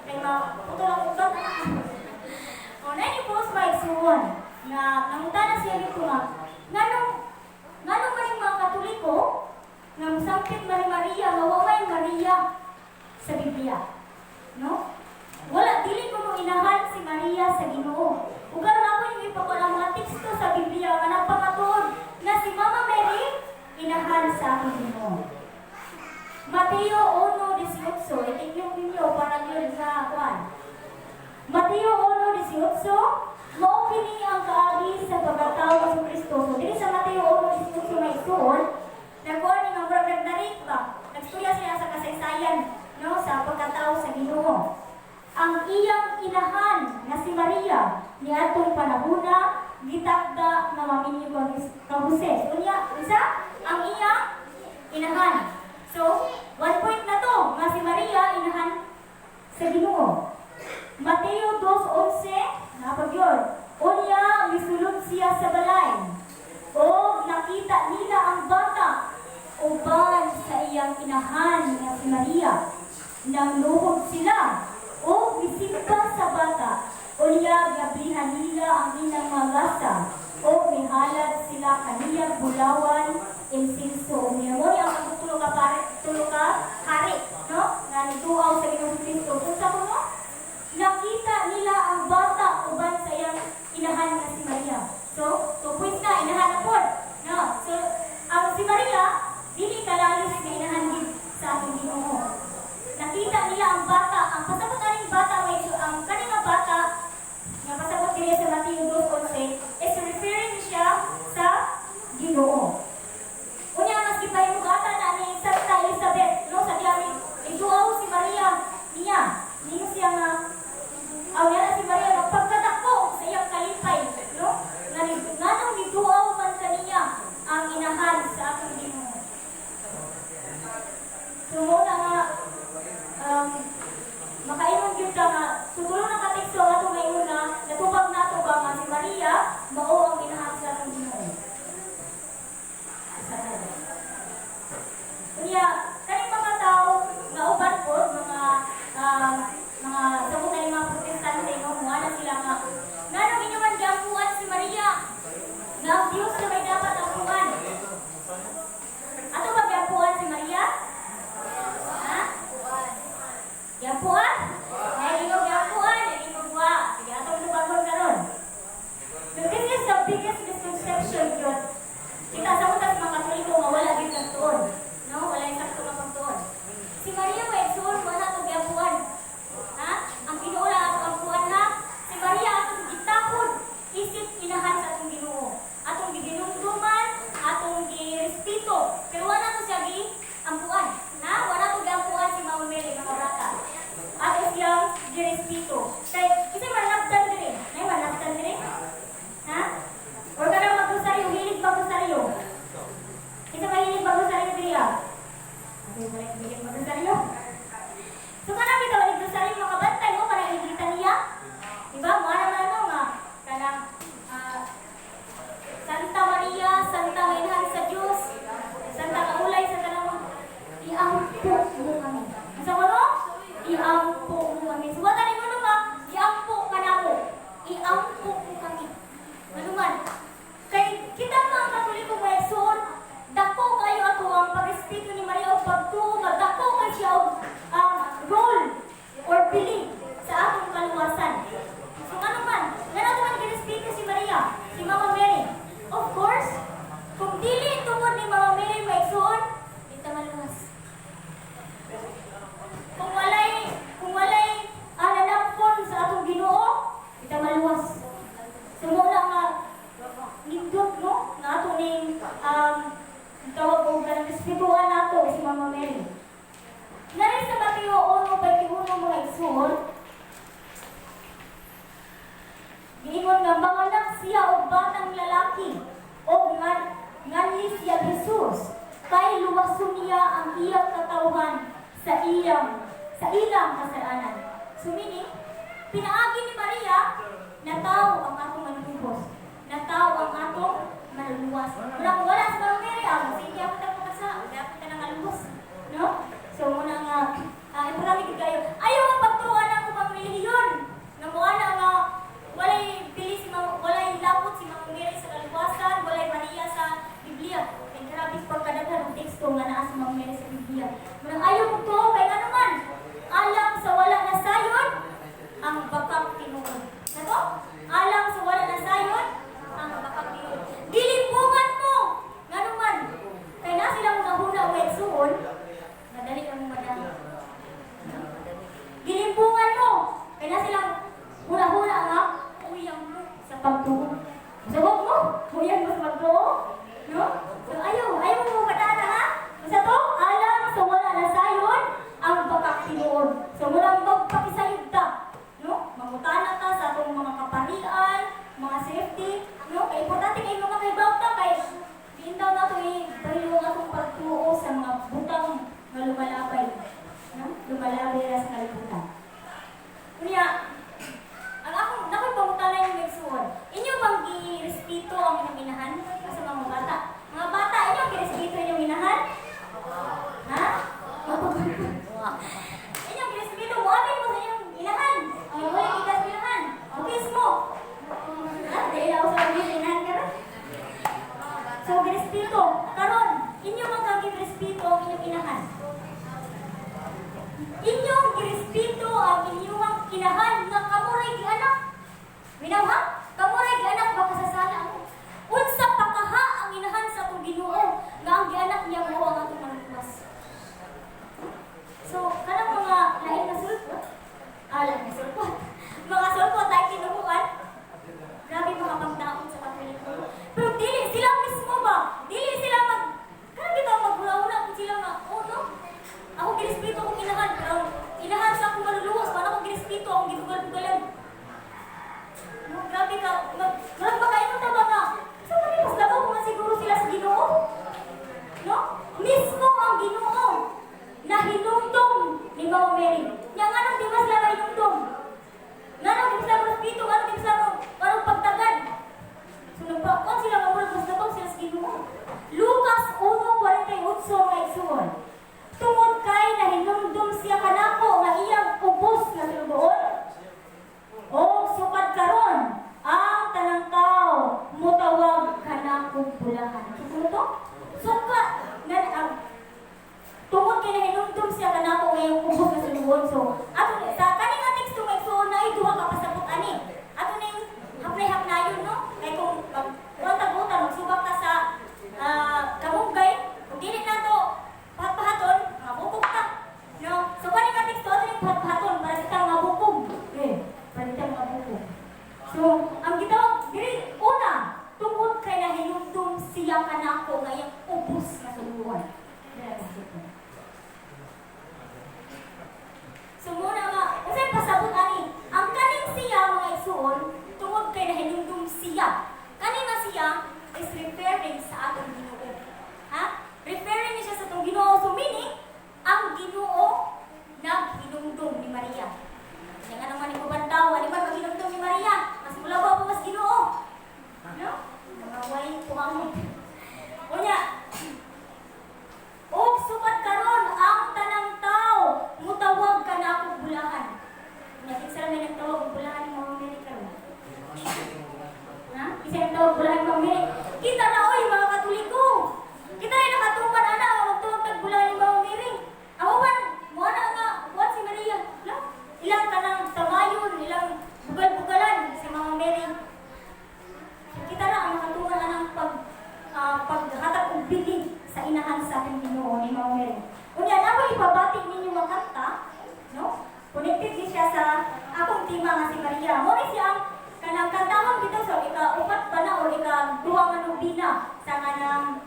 S3: Kay maputol ang ugat. O post ba igsoon na nangutana siya dito nga ngano man yung mga Katoliko nga musangkit Maria nga wamay Maria sa Biblia. No? Wala, dili ko mo inahan si Maria sa Ginoo. Ugar na ako yung ipakulang mga teksto sa Biblia nga nagpangatuon na si Mama Mary inahan sa aking Ginoo. Mateo 1:18, itignan ninyo para yun sa kwan. Mateo 1:18, mao kini ang kaagi sa pagkatao sa Kristo. So dili sa Mateo 1:18 may suon, nagkuha ni nga murag nagdarit ba? Nagstorya siya sa kasaysayan, no, sa pagkatao sa Ginoo. Ang iyang inahan na si Maria niadtong panahona gitakda na maminyo ka Jose. Unya, isa ang iyang inahan. So, 1 point na to, nga si Maria inahan sa Ginoo. Mateo 2:11, napagyon. Unya, misulod siya sa balay. O nakita nila ang bata uban sa iyang inahan nga si Maria. Nang luhod sila o mga gasa, o mihalad sila kaniyang bulawan, insinso, o minamori ang magtutulo ka hari, no? Nga nituaw sa Ginoong Kristo. Kung sa kuno, nakita nila ang bata uban sa iyang inahan na si Maria. So, 2 points na, inahan na po. No? So, ang si Maria, dili kalalis na inahan din sa atong Ginoo. Nakita nila ang bata, ang pasabot aning bata, ang kanina bata, nga pasabot nila sa Mateo 2:11, is referring siya sa Ginoo. Unya mas gipahimugatan na ni Santa Elizabeth, no, sa diyan iguaw si Maria niya. Niyo siya nga si Maria nga pagkadako sa iyang kalipay, no? Nganong giguaw man kaniya ang inahan sa atong Ginoo. So muna nga makainom gyud ka nga sugulo na ka teksto ato ngayon na natupag nato ba nga si Maria mao ang inahan sa atong Ginoo. Kaya, kaning mga tao nga uban po, mga sabot na yung mga protestante, no, muha na sila nga, nganong inyo man giampuan si Maria, nga ang Diyos na may dapat ampuan. Ato ba giampuan si Maria? Ha? Giampuan? Ay, ino giampuan, ino buha. Sige, atong lupagon karon. So, this is the biggest misconception yun. Kita sa utas mga Katoliko nga wala gyud kagtuon. No, wala yung sakto nga pagtuon. Si Maria may igsoon mo na itong giampuan. Ha? Ang Ginoo na atong ampuan ha? Si Maria atong gitapon. Isip inahan sa atong Ginoo. Atong giginumduman, atong girespeto. Pero wala to siya giampuan. Ha? Wala to giampuan si Mama Mary, mga bata. Ato siyang girespeto. Kaya, kasi manaptan din. Nay, manaptan din. Ha? O ka na mag-usaryo, hilig mag-usaryo. Isa mahilig mag-usaryo diriya. Okay, mahilig mag-usaryo. So kanang kita mag-usaryo makabantay mo para ikita niya. Diba? Mara na ano nga. Kanang Santa Maria, Santa Mainahan sa Diyos, Santa Kaulay sa Tanawang. Iampo mo kami. Sa ano? Iampo mo kami. So wata ni mo nga, iampo ka na mo. Iampo mo kami. Ano man? Kay kita mga Katoliko may suon, dako kayo ato ang pag-respeto ni Maria o pagtuo nga dako kay siya ang role or belief sa atong kaluwasan. So ano man, nga nato man girespeto si Maria, si Mama Mary. Of course, kung dili tungod ni Mama Mary may suon, ita maluwas. Kung walay nanampon sa atong Ginoo, ita maluwas. So muna nga nindot no nga ato ning tawag ko kanang espiritual nato si Mama Mary. Nari sa Mateo 1:21 mga igsoon. Giingon nga manganak siya og batang lalaki o nganli siya Jesus kay luwason niya ang iyang katawhan sa ilang kasalanan. So meaning, pinaagi ni Maria nataw ang atong manubos. Nataw ang atong maluluwas. Wala sa Mama Mary, sige ako na pagkasa, dapat ka nang maluluwas. No? So muna nga, iparamig kayo. Ayaw ang pagturuan ako pang relihiyon. Namuha na nga, walay lapot si Mama Mary sa kaluwasan, walay Maria sa Biblia. Kaya karabis pagkadaghan ng teksto nga naa sa Mama Mary sa Biblia. Munang ayaw mo to, kaya nga naman, alam sa wala na sayon, ang bakang tinuod. Nato? Alam sa wala na sayon, ang bakang tinuod. Dilimpungan mo! Nga naman, kaya na silang nahuna o eksuon, madali ang madali. Dilimpungan mo! Kaya na silang hula-hula nga, uyang mo sa pagtuo. Sabog mo, uyang mo sa pagtuo. No? So ayaw mo patana ha? Sa to, alam sa wala na sayon, ang bakang tinuod. So mulang magpakisayod ta. No? Mangutana ta sa atong mga kaparian, mga safety, no? Kaya importante kayo mga kaibaw ta, kaya diin daw na ito bahilo nga itong pagtuo sa mga butang na lumalabay. No? Lumalabay na sa kalibutan. Kunya, ako'y pangutana yung megsuon. Inyo bang girespeto ang inyong inahan sa mga bata? Mga bata, inyo girespeto inyong inahan? Ha? Inyong girespeto mo, amin mo sa inyong inahan. Ang wala kita sa inahan. Ang kiss mo. Ha? Dahil ako inahan. Inyong girespeto ang inyong inahan nga kamuray di anak. Minawha, kamuray di anak baka sa sala mo. Unsa pakaha ang inahan sa atong Ginoo nga ang gianak niya mo ang atong manluwas. So, kanang mga lain na sulpot, lain na sulpot, mga sulpot ay kinukuan, grabe mga pangtaon sa Katoliko. Pero dili sila mismo ba? Dili sila kanang kita magulauna kung sila nga, oh no? Ako girespeto akong inahan, pero inahan sa akong maluluwas, paano akong girespeto akong gibugal-bugalan? No, grabe ka, marang ba kayo na ba nga? Sa mas labaw ko nga siguro sila sa Ginoo? No? Mismo ang Ginoo na hinumdum ni Mama Mary. Yang anong di mas labay hinumdum? Nga anong di mas labay respeto? Anong di mas labay pagtagad? So nagpakuan sila nga murag mas labaw sila sa Ginoo. Lucas 1:48 nga igsuon. Tungod kay na hinumdum siya kanako nga iyang ubos nga tinuod. O sukad karon ang tanang tao mutawag kanako bulahan. Ano to? Sukad nga ang tungod kay na hinumdum siya kanako nga iyang ubos nga tinuod. So ato sa kaning nga teksto nga igsuon na ay duha ka pasabot ani. Ato na yung hapnay-hapnayon no? Kay kung buwan-buwan magsubak ka sa kamunggay, kung dili na to pahaton, mabukog ka. No? So kaning nga teksto ato yung pahaton para sa kang mabukog. Para sa kang mabukog. So ang gitawag diri una tungod kay na hinumdum siya kanako nga iyang ubos nga suluhan. So muna nga, kasi pasabot ani, ang kaning siya mga igsuon, tungod kay nahinumdum siya. Kaning nga siya is referring sa atong Ginoo. Ha? Referring niya sa atong Ginoo. So meaning, ang Ginoo naghinumdum ni Maria. Kaya nga naman ikaw bantaw, ano ba maghinumdum ni Maria? Mas mula ba po mas Ginoo? No? Mga way pumamot. Unya, og sukat karon ang tanang tao mutawag ka na akong bulahan. Natin sa may nagtawag ang bulahan ng mga Mary karon. Ha? Isa yung tawag bulahan ng mga Mary. Kita na oy mga Katoliko. Kita rin nakatuman ana magtuwag tag bulahan ng mga Mary. Ako man mo ana nga buhat si Maria. No? Ilang kanang tamayon, ilang bugal-bugalan si mga Mary. Kita na ang nakatuman anang paghatag og bilig sa inahan sa ating Ginoo ni Mama Mary. Unya na ko ipabati ninyo nga kanta, no? Connected din siya sa akong tema nga si Maria. Mo ni siya kanang kantahon dito sa ika-upat pa na o ika-duha nga nobina sa kanang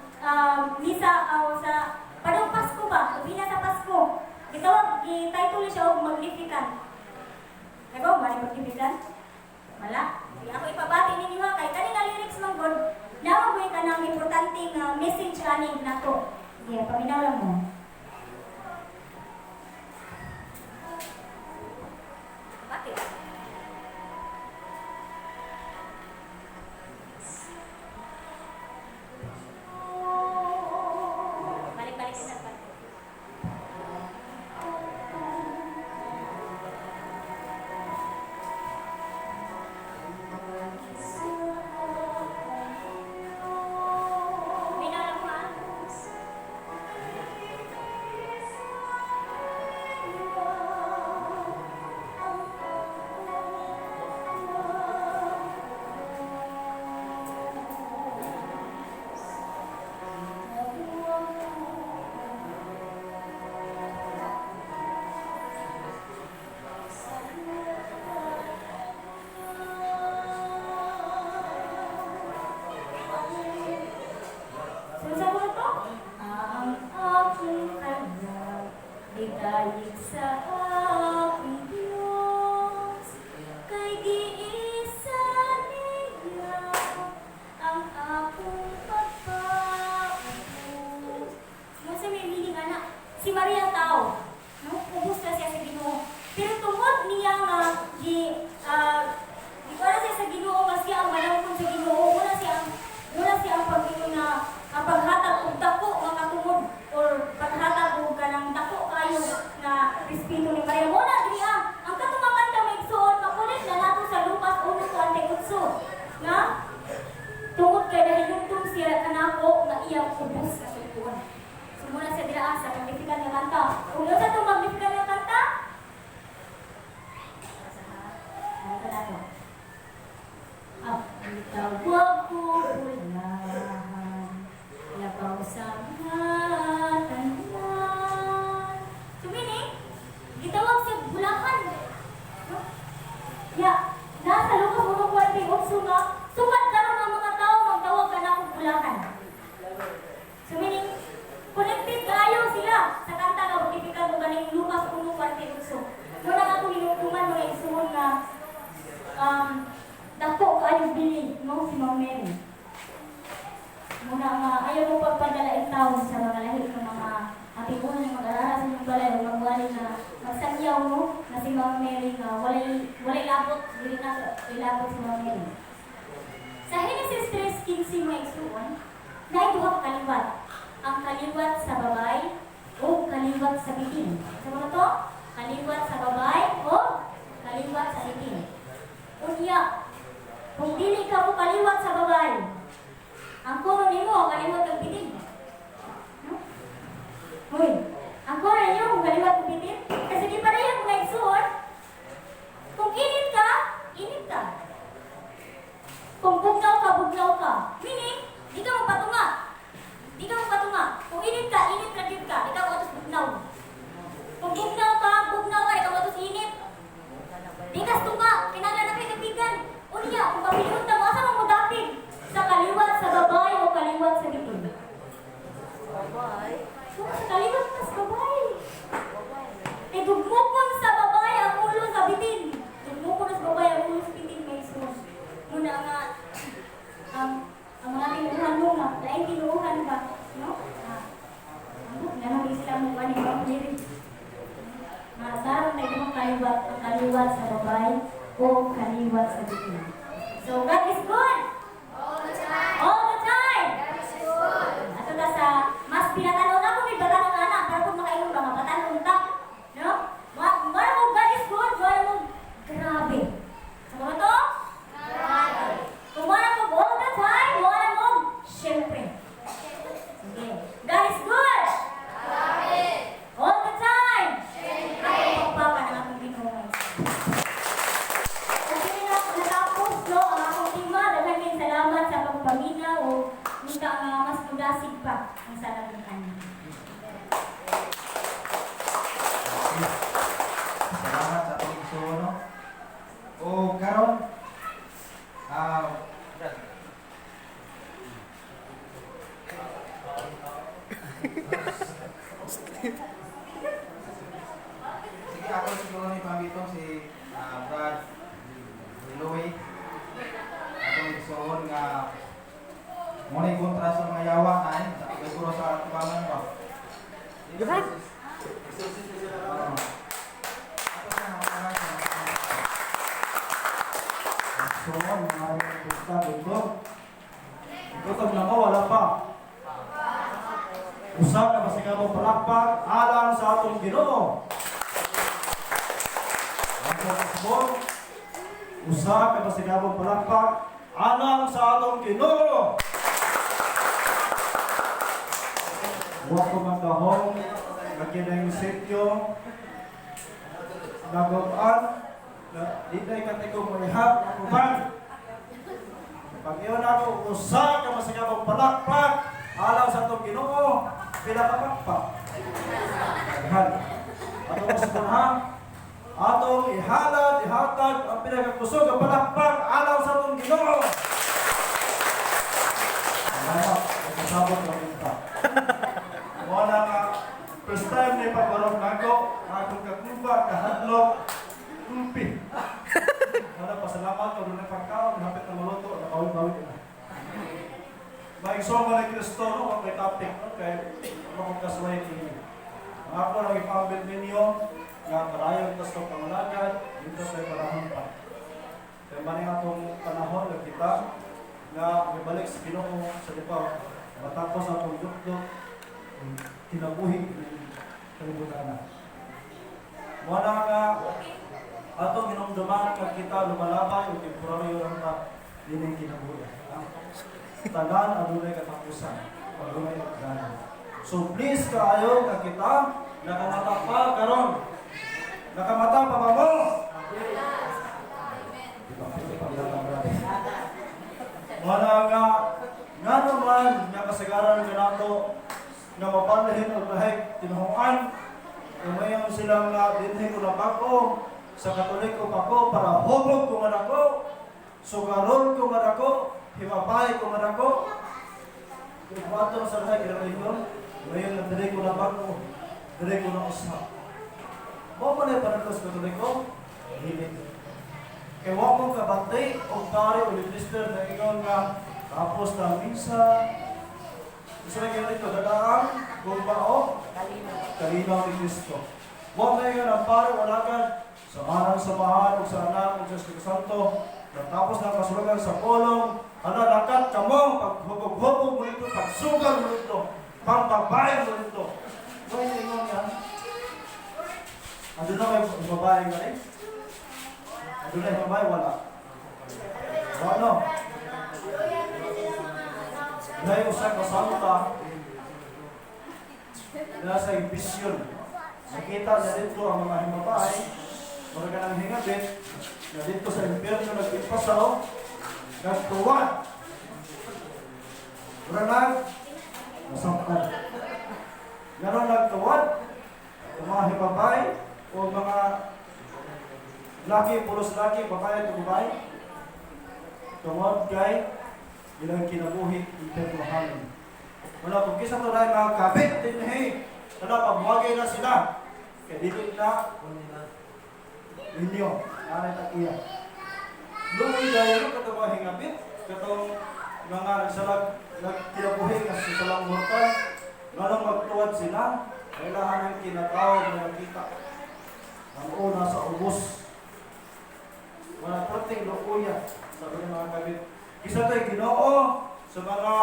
S3: misa o sa padong Pasko ba? Nobina sa Pasko. Gitawag gi-title siya og Magnificat. Kago ba Magnificat? Wala. Di ako ipabati ninyo ha kay kani nga lyrics man God. Nawagoy ka ng importanteng message ani nato. Yeah, paminaw lang mo. Bakit? Balik-balik sa pa. Dahil sa aking Diyos, kay giisa niya ang akong pagpaubos. Yung sa may meaning anak, si Maria tao, no? Ubus na siya sa Ginoo. Pero tungod niya nga, di para siya sa Ginoo, mas siya ang malangkon sa Ginoo, muna siya ang pag-ino na ang paghatag og dako nga katungod or paghatag og kanang dako kayo na respeto ni Maria. Muna diri ang katumakan ta magsuon makulit na nato sa Lucas 1:48 nga tungod kay dahil siya kanako nga iyang ubos sa sultuan. So muna siya dira sa magnifikat nga kanta. Kung yun sa itong magnifikat nga kanta, ano ka na ito? Tawag ko ulahan, labaw sa mga tanan. So meaning, gitawag sa bulahan. No? Nasa Lucas 1:48 nga, sukat karon ang mga tao magtawag ka na kong bulahan. So meaning, connected kayo sila sa kanta nga magnifikat mo ganing Lucas 1:48. Muna nga akong inutuman mga isuon na dako kayo bili mo si Ma'am Mary. Muna nga, ayaw mo pagpadala in town sa mga lahit ng mga atipunan ng mag-arara sa inyong balay o magwali na magsangyaw mo na si Ma'am Mary nga walay labot, dili na ilabot si Ma'am Mary. Sa Genesis 3:15 mga igsuon, na ituhang kaliwat. Ang kaliwat sa babay o kaliwat sa bitin. Sa mga to, kaliwat sa babay o kaliwat sa bitin. Unya, kung dili ka mo kaliwat sa babay, ang kuno nimo kaliwat ng bitin. No? Hoy, ang kuno niyo kung kaliwat ng bitin, kasi di pa rin mga igsuon, kung init ka, init ka. Kung bugnaw ka. Meaning, di ka magpatunga. Di ka magpatunga. Kung init ka din ka. Di ka matos bugnaw. Kung bugnaw ka, di ka matos init. Di ka tunga. Kinanglan na kayo kapigan. Unya, kung kapilihon na mo, asa mo dapig? Sa kaliwat, sa babay, o kaliwat sa bitin? Babay. So, sa kaliwat ka sa babay. Eh, dugmukon sa babay ang ulo sa bitin. Dugmukon sa babay ang ulo sa bitin, may sus. Muna nga, ang mga tinuhan mo nga, dahil tinuhan ba? No? Nalang sila mo ba ni Ma'am Mary? Masarap na itong kaliwat, ang kaliwat sa babay o kaliwat sa bitin. So, God is good! All the time! All the time! God is good! Ato na sa, mas pinatanaw na kung may batanong anak, pero kung makainom ba, mabatanong ta. No? Mara mo, God is good, mara mo, grabe. Sa mga to? Grabe. Kung wala mo all the time, wala mo, syempre. Sige. God is good! Grabe. All the time! Syempre. Ako pagpapa ng akong ginawang. Okay na, natapos, no, ang akong tima, daghan din salamat sa pagpamina o nita nga mas mugasig pa ang salamuhan.
S4: Salamat sa atong igsuon, no? O karon, sige, ako siguro ni pambito si Brad Louie. Atong igsuon nga muna yung kontra sa mga yawa na sa siguro sa tubangan ba.
S1: So, mga gusta dito. Ikutom lang ko, wala pa. Usa ka masigabong palakpak alang sa atong Ginoo. Ang pagkasbon, usa ka masigabong palakpak alang sa atong Ginoo. Huwag ko magkahong, nagkinang sityo, nagoban, di tayo katigong malihap, kuman. Pag iyon ako, usa ka masigabong palakpak alang sa atong Ginoo, pinakapakpak. Daghan. Atong usbunhan, atong ihalad, ihatag ang pinakakusog ang palakpak alang sa atong Ginoo. Salamat, nagkasabot lang kita. Wala ka, first time na ipabarong nako, akong kakuba, kahadlok, umpi. Wala, pasalamat ko doon na pagkaon, hapit na maluto, nakawin-bawin na. Maigsoon ba ni Kristo, no? Ang may topic, no? Kaya makong kasway ninyo. Ang ako lang ipambit ninyo, nga parayon tas itong pangalagan, dito sa panahon pa. Kaya maning atong panahon na kita, nga may balik sa Ginoo sa lipaw. Matapos atong dukdok, kinabuhi ng kalibutan na. Wala nga, atong hinumduman nga kita lumalabay o temporaryo lang ta din ang kinabuhi. Tanan adunay katapusan, adunay pagdanan.
S4: So please kaayo nga kita nakamata pa karon. Nakamata pa ba mo? Mana nga naman nga kasagaran kanato nga mapanhin og lahik tinuhuan. Umayon silang dinhi ko na bako sa Katoliko ako para hubog ko man ako, sugaron ko man ako, himapay ko man ako. Kung ato sa lahat kailangan ngayon na dire ko na bako, dire ko na usap. Mo man ay panatos sa Katoliko, hilit. Kaya wag mong kabantay o pare o lister na ingon nga tapos na misa. Isa na kayo rito, dadaang gumbao, kalinaw ni Kristo. Huwag na yun ang pare, wala ka sa marang samahan o sa anak o sa Espiritu Santo. Tapos na kasulugan sa kolong, lakat ka mo, paghubog-hubog mo nito, pagsugal mo nito, pagbabayan mo nito. Gawin niyo yun yan. Ando na may babae nga rin? Ando na yung babae, wala. Ano? Dahil usa ka santa, nasa ibisyon. Nakita niya dito ang mga himabahay, mga kanang hingabit, na dito sa impyerno nagpipasaw, nagtuwan. Ranag, masangkan. Ganon nagtuwan, ang mga himabahay, o mga laki, pulos laki, babae at babae, tungod kay ilang kinabuhi impyerno hangin. Wala kung kisa to dahil mga kabit din wala pagbuwagay na sila. Kaya dito na inyo, nanay takiya. Luwi dahil katong mga hingabit, katong mga nagkinabuhi na sa salang mortal, ganang magtuwad sila, kailangan ng kinatawag na nakita. Ang una sa ubos. Wala prating lukuya, sabi ng mga kabit. Isa tayo Ginoo sa mga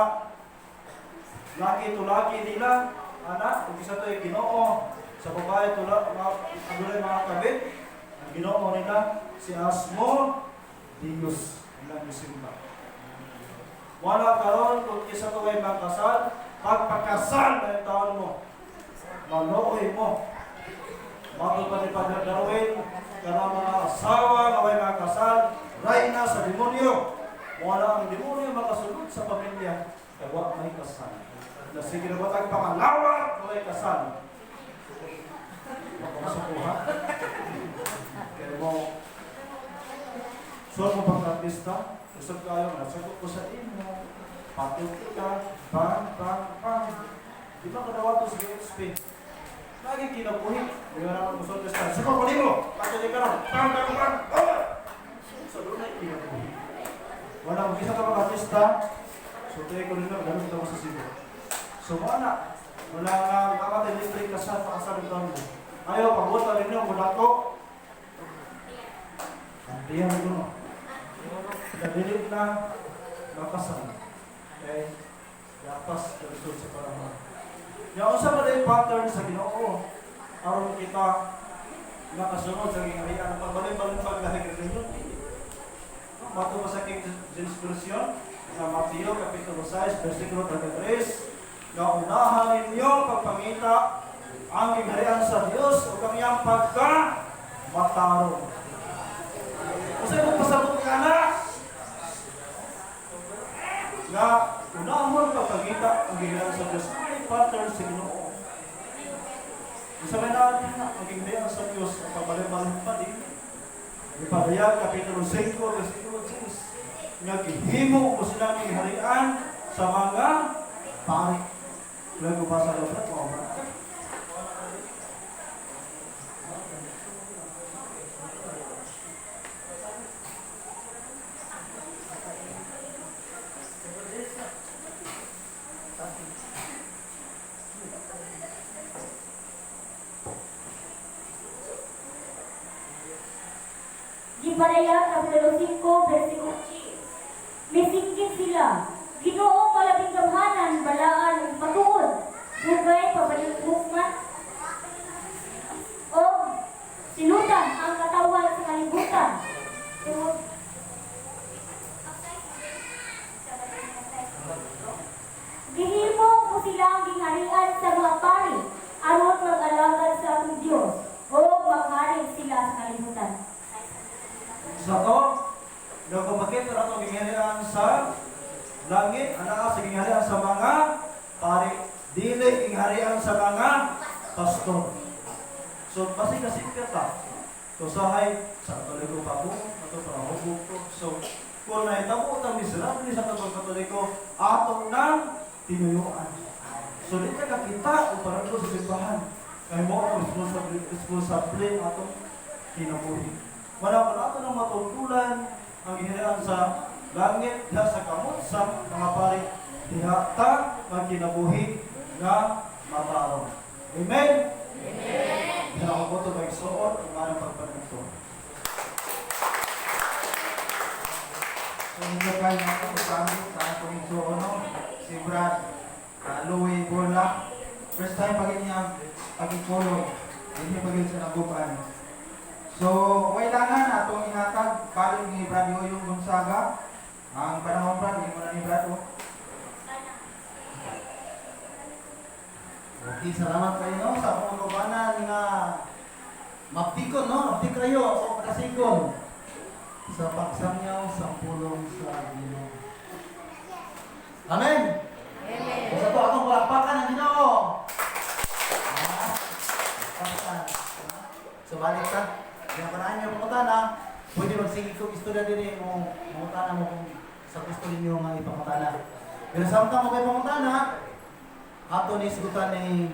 S4: laki to laki nila, anak, kung isa tayo Ginoo sa babae to mga kabit, ang Ginoo nila si Asmo Dios ilang isimba. Wala karon kung isa to ay magkasal, pagpakasal na yung taon mo, maluoy mo, matupad-ipad-darawin ka ng mga asawa na may magkasal, rayna sa demonyo. Wala ang demonyo makasunod sa pamilya, kaya wag may kasal. Na sige na ba tayong pangalawat, may kasal. Makasukuha. Kaya mo, so mo pagkatista, usap kayo, nasagot ko sa inyo, patuti ka, bang. Di ba kadawa to sa GXP? Lagi kinabuhi. Di ba naman musod ka sa sagot ko nimo, patuti ka lang, bang. So doon ay kinabuhi. Wala kung isa ka pagkatista, so tayo ko rin lang, ganun ito sa sibo. So wala nga kapatid electric kasal pakasal ito mo. Ayaw, pabuta rin yung mula ko. Antiyan ko no. Kadilit na makasal. Okay? Yapas, kalusod sa parang. Yung usap na yung pattern sa Ginoo. Aron kita nakasunod sa gingharian. Pagbalik-balik paglahig rin yun. Mato pa sa King James Version sa Mateo Kapitulo 6, versikulo 33, na unahan ninyo pagpangita ang gingharian sa Diyos o kaniyang pagka-matarong. Kasi kung pasabot ka na, na unahan pagpangita ang gingharian sa Diyos, ay pattern sa Ginoo. Sabi natin na, ang gingharian sa Diyos, ang pabalik-balik pa din, Ipadayag, Kapitulo 5, versikulo 6. Naghihimo ko silang harian sa mga pari. Kaya ko pa sa loob mo.
S3: Ipadayag, Kapitulo 5, versikulo 10. Misingkit sila, Ginoo palabing gamhanan, balaan ug patuod, dugay pabalingkugman, o silutan ang katawan sa kalibutan. Gihimo mo sila ang gingharian sa mga
S5: pastor. So, kasi kita. So, sahay, sa Katoliko pa po, ato sa hubog ko. So, kung naitabo ang miserable sa Katoliko, ato ng tinuyuan. So, di ka kita o parang ko sa simbahan. Kaya mo ang responsable atong kinabuhi. Wala ato ng matungkulan ang hiniraan sa langit, diha sa kamot sa mga pari, diha ta ang kinabuhi na matarong. Amen? Amen! Diha ako po ito may suot ang manang pagpanagto.
S4: So, hindi kayo nakapagpamit sa atong igsoon, no? Si Brad Louie Borla. First time pagin niya pagipulong. Hindi pagin sa nagupan. So, kailangan atong ihatag paling ni Brad Yoyong Gonzaga. Ang panahon Brad, hindi mo na ni Brad, oh.
S1: Okay, salamat kayo no, sa akong kabanan nga maptikon no, maptik kayo o makasikon sa pagsamyaw sa pulong sa Ginoo. Amen. Amen. Sa to atong palakpakan ng Ginoo. Palakpakan. So balik ta. Yung kanaan niyo pangutana, pwede magsige kong istorya din mo pangutana mo kung sa gusto ninyo nga ipangutana. Pero samtang mo kay pangutana, ato ni sigutan ni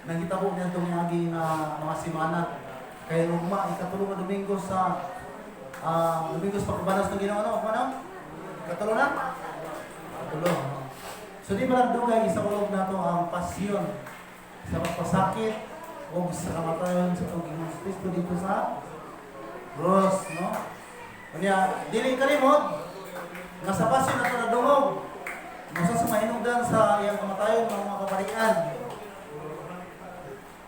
S1: nangitabo niya itong agi na mga simana. Kaya ugma, ikatulong na Domingo sa Domingos pagkabanas ng Ginoo, ano? Ano? Katulong na? Katulong. So di ba lang dugay, isa ulog na to ang pasyon sa pagpasakit o sa kamatayon sa Panginoon Kristo dito sa cross, no? Kanya, dili kalimot, nga sa pasyon na ito na dumog. Masa sa mahinugdan sa iyang kamatayon ng mga kaparian.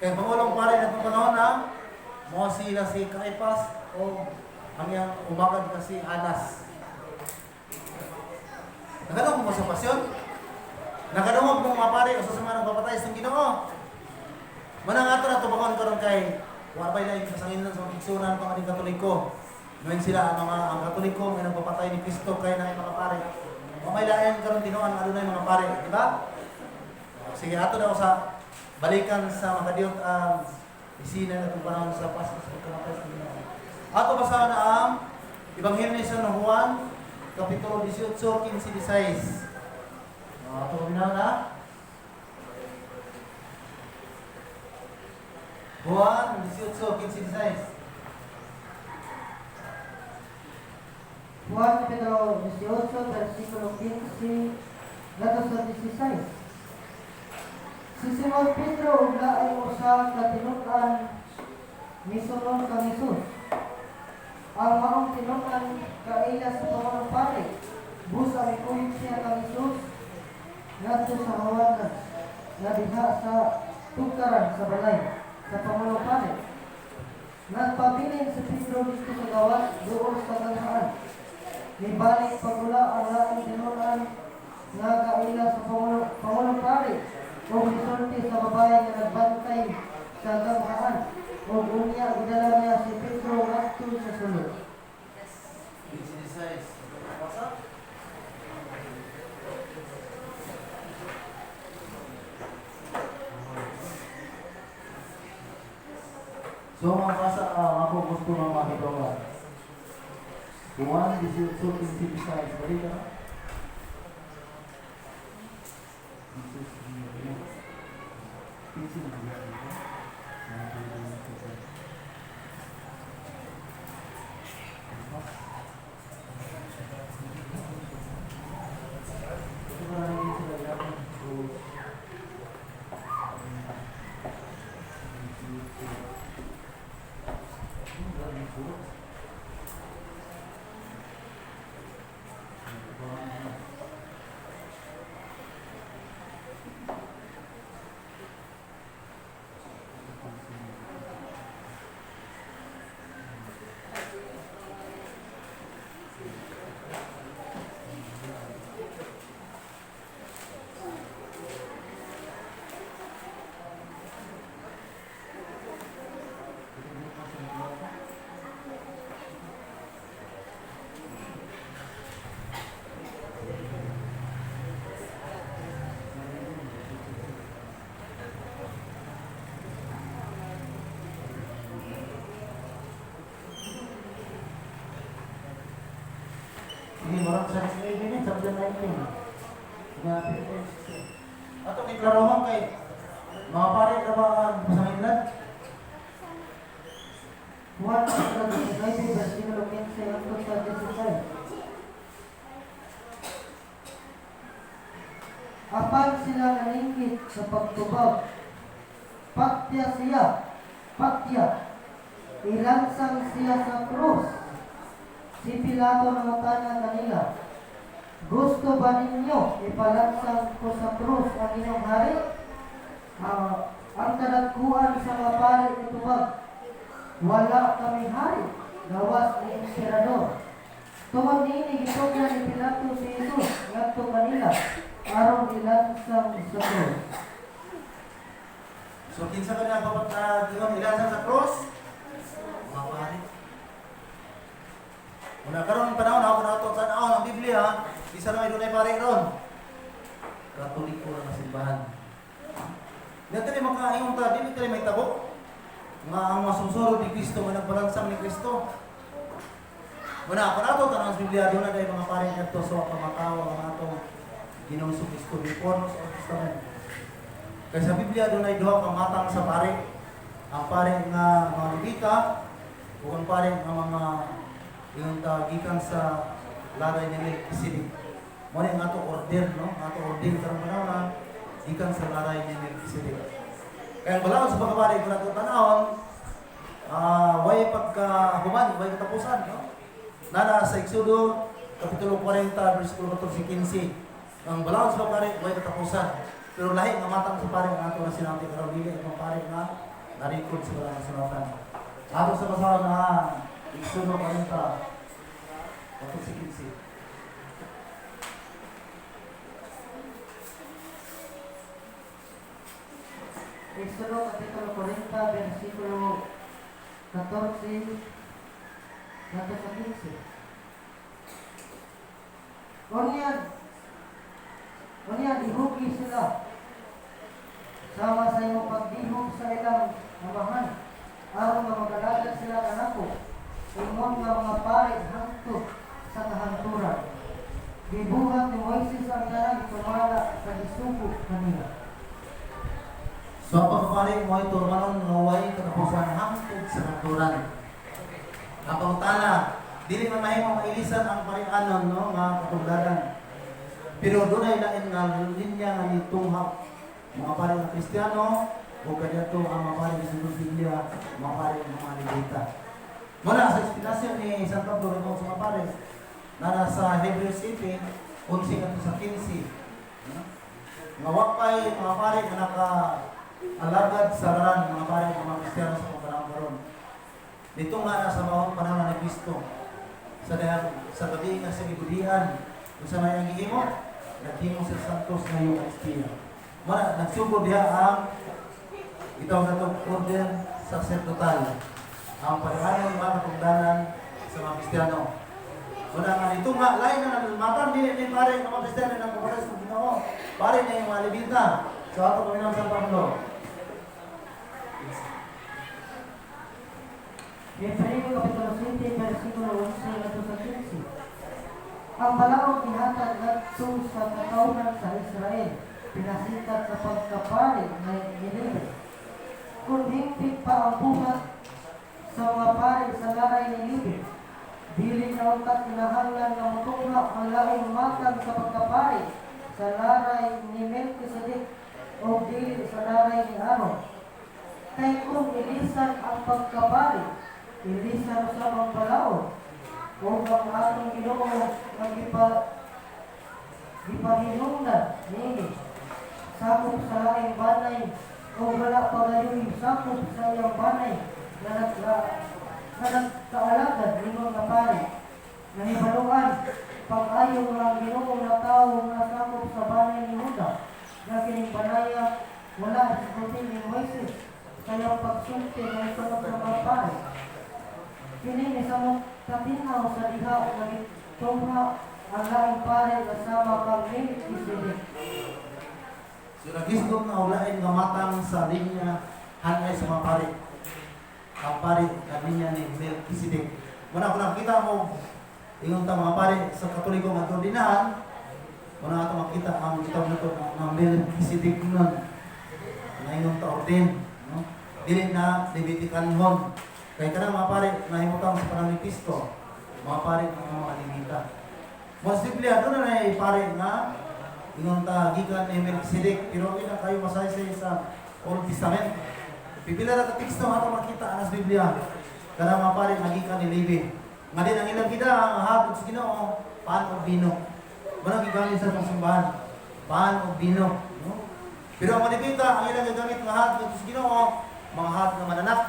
S1: Kaya Pangulong pa rin itong panahon na mo sila si Caiphas o ang iyang umagan kasi Anas. Nakadungog mo sa pasyon? Nakadungog mo mga pare o sa sama ng papatay sa Ginoo? Manang ato na tubakon karon kay wapay na yung kasanginan sa mga piksunan pang ating Katoliko. Ngayon sila ang Katoliko nga nagpapatay ni Kristo kay na mga pare. May layan karon tinuan adunay mga pare, di ba? Sige, ato daw sa balikan sa makadiyot ang isina na itong panahon sa Pasko sa pagkamatay sa Ginoo. Ato basahan na ang Ebanghelyo ni San Juan, Kapitulo 18, 15-16. Ato binaw na. Juan 18, 15-16.
S2: Juan Capítulo 18, versículo 15, hanggang sa 16. Si Simon Pedro ugla ay usa ka tinukan misulong kang Jesus. Ang maong tinukan kaila sa Panginoong pare. Busa may kuyog siya kang Jesus ngadto sa hawanan nga diha sa tukaran sa balay sa Panginoong pare. Nagpabilin si Pedro dito sa gawas doon sa ganahan. Nibalik pagula ang laing tinunan nga kaila sa Pangulong pare o misulti sa babae nga nagbantay sa ganahan o unya gidala niya si Pedro ngadto sa sulod.
S1: 16. Basa? So, mga basa, ako gusto ng mga hibawan. Juan 18, 15-16. Balik ka na? Marang sa 19 minutes, chapter 19. Nga, Philippines 16. Ato ni Klaroman kay mga pare na ba ang pasangilad?
S2: Juan chapter 19, versikulo 15 hangtod sa 16. Apan sila naningkit sa pagtubag. Patya, ilansang siya sa krus. Si Pilato nangutangan kanila, gusto ba ninyo ipalansang ko sa krus ang inyong hari? Ang kadagkuan sa mga pari itubag, wala kami hari, gawas ni Emperador. Tungod niini gitugyan ni Pilato si Jesus ngadto kanila aron ilansang sa krus.
S1: So, kinsa ka na ilansang sa cross? Mga pare. Muna karon ang panahon ako na ito sa naon ang Biblia, isa na may dunay pare ron. Katoliko na simbahan. Dito ni makaingon ta, dili kay may tabo. Nga ang masusunod ni Kristo nga nagbalansang ni Kristo. Muna ako na ito, tanang sa Biblia, doon na dahil mga pare nito sa pamatawa ang atong Ginoong Kristo before sa Old Testament. Kaya sa Biblia, doon ay duha kang matang sa pare. Ang pare nga mga Levita, o ang pare nga mga yung gikan sa laray ni Melchizedek. Muna yung ato order, no? Ato order karong panahon, gikan sa laray ni Melchizedek. Kaya balawon sa pagkabari, kung nato tanahon, way pagkahuman, way katapusan, no? Nana sa Exodo, Kapitulo 40, versikulo 14-15. Ang balawon sa pagkabari, way katapusan. Pero lahi nga matang sa pare nga ato na sinanti karon dili ang pare nga na-record sa mga sunatan. Ato sa basahan na Exodo 40, 14-15.
S2: Exodo Kapitulo 40, versikulo 14 hangtod sa 15. Unya dihugi sila sama sa iyong pagdihog sa ilang amahan aron nga magdagdag sila kanako ingon nga mga pare hangtod sa kahanturan. Gibuhat ni Moises ang tanan sumala sa gisugo kanila.
S1: So ang pagkabari mo ay turmanon nga way katapusan hangtod sa kanturan. Ang pangutana, dili man mahimong mailisan ang parianon, no, nga katugdaran. Pero doon ay lain nga linya nga nitungha mga pare ng Kristiyano o kadyato ang mga pare ng Sunod Biblia, mga pare ng mga Levita. Muna sa explanation ni San Pablo ng sa mga pare na nasa Hebrews 7, 11 sa 15. Nga wakay mga pare na naka-alagad sa laran mga pare ng mga Kristiyano sa mga panahon karon. Dito nga nasa bawang panahon ni Kristo sa gabi nga sa ibudihan kung sa may ang ihimo, naghimo sa Santos na Eucharistia. Muna, nagsugod diha ang itaw na itong order sacerdotal. Ang parihanon mga katungdanan sa mga Kristiyano. Muna nga dito nga, lain na nagmatan, hindi pare ng mga Kristiyano ng Kumares ng Ginoo. Pare na yung mga Levita. So ato kami ng San Pablo.
S2: Efraim Kapitulo 7, versikulo 11 hangtod sa 15. Ang balawang ihatag ngadto sa katawhan sa Israel, pinasikat sa pagkapari na Ninive. Kung hingpit pa ang buhat sa mga pari sa laray ni Ninive, dili na utat kinahanglan nga motungha ang laing matang sa pagkapari sa laray ni Melchizedek o dili sa laray ni Aaron. Kay kung ilisan ang pagkapari, ilisan sa mga balawon, o ang atong Ginoo nga gipahinungdan niini sakop sa laing banay o wala pagayon sakop sa iyang banay na nagkaalagad ningon nga pare nga hibaluan pag-ayo ng Ginoo na tawo nga sakop sa banay ni Juda nga kining banaya wala sa putin ni Moises kaya pagsulti ng sunod sa mga pare. Kini ni samong katinaw sa diha nga gitungha ang laing pare kasama kang Melchizedek.
S1: So nagisdog nga ulain nga matang sa linya hanay sa mga pare. Ang pare na linya ni Melchizedek. Muna kung nakita mo Ingon ta mga pare sa Katoliko nga ordinahan, muna ato makita ang kitab na to ng Melchizedek nun. Na ingon ta orden, no? Dili na Leviticanhon. Kaya kanang mga pare nahimutang sa panahon ni Cristo, mga pare ng mga Levita. Mas Biblia doon na ay pare nga ingon ta gikan ni Melchizedek, pero ina kayo masaysay sa Old Testament. Pipila ra ka teksto ato makita ang Biblia. Kanang mga pare nagikan ni Levi. Nga din ang ilang gida ang habog sa Ginoo, paan o bino. Manang gigamit sa pangsimbahan, paan o bino. No? Pero ang manibita, ang ilang gagamit nga habog sa Ginoo, mga habog na mananap,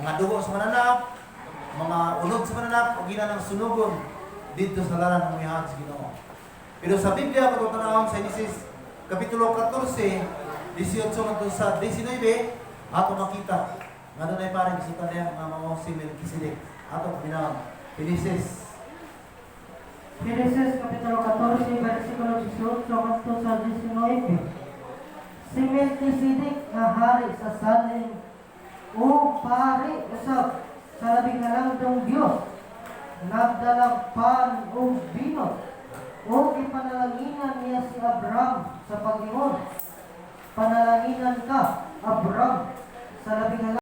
S1: mga dugo sa mananap, mga unog sa mananap, o gina ng sunugon dito sa laran ng mga habog sa Ginoo. Pero sa Biblia, kung tanawang sa Genesis, Kapitulo 14, 18 sa 19, ato makita, nga doon ay parang isita niya nga mga si Melchizedek. Ato binawag, Genesis.
S2: Genesis Kapitulo 14, versikulo 18 hangtod sa 19. Si Melchizedek nga hari sa Salem o pari usab sa labing halandong Dios, nagdalang pan o bino o ipanalanginan niya si Abraham sa Panginoon. Panalanginan ka, Abraham, sa labing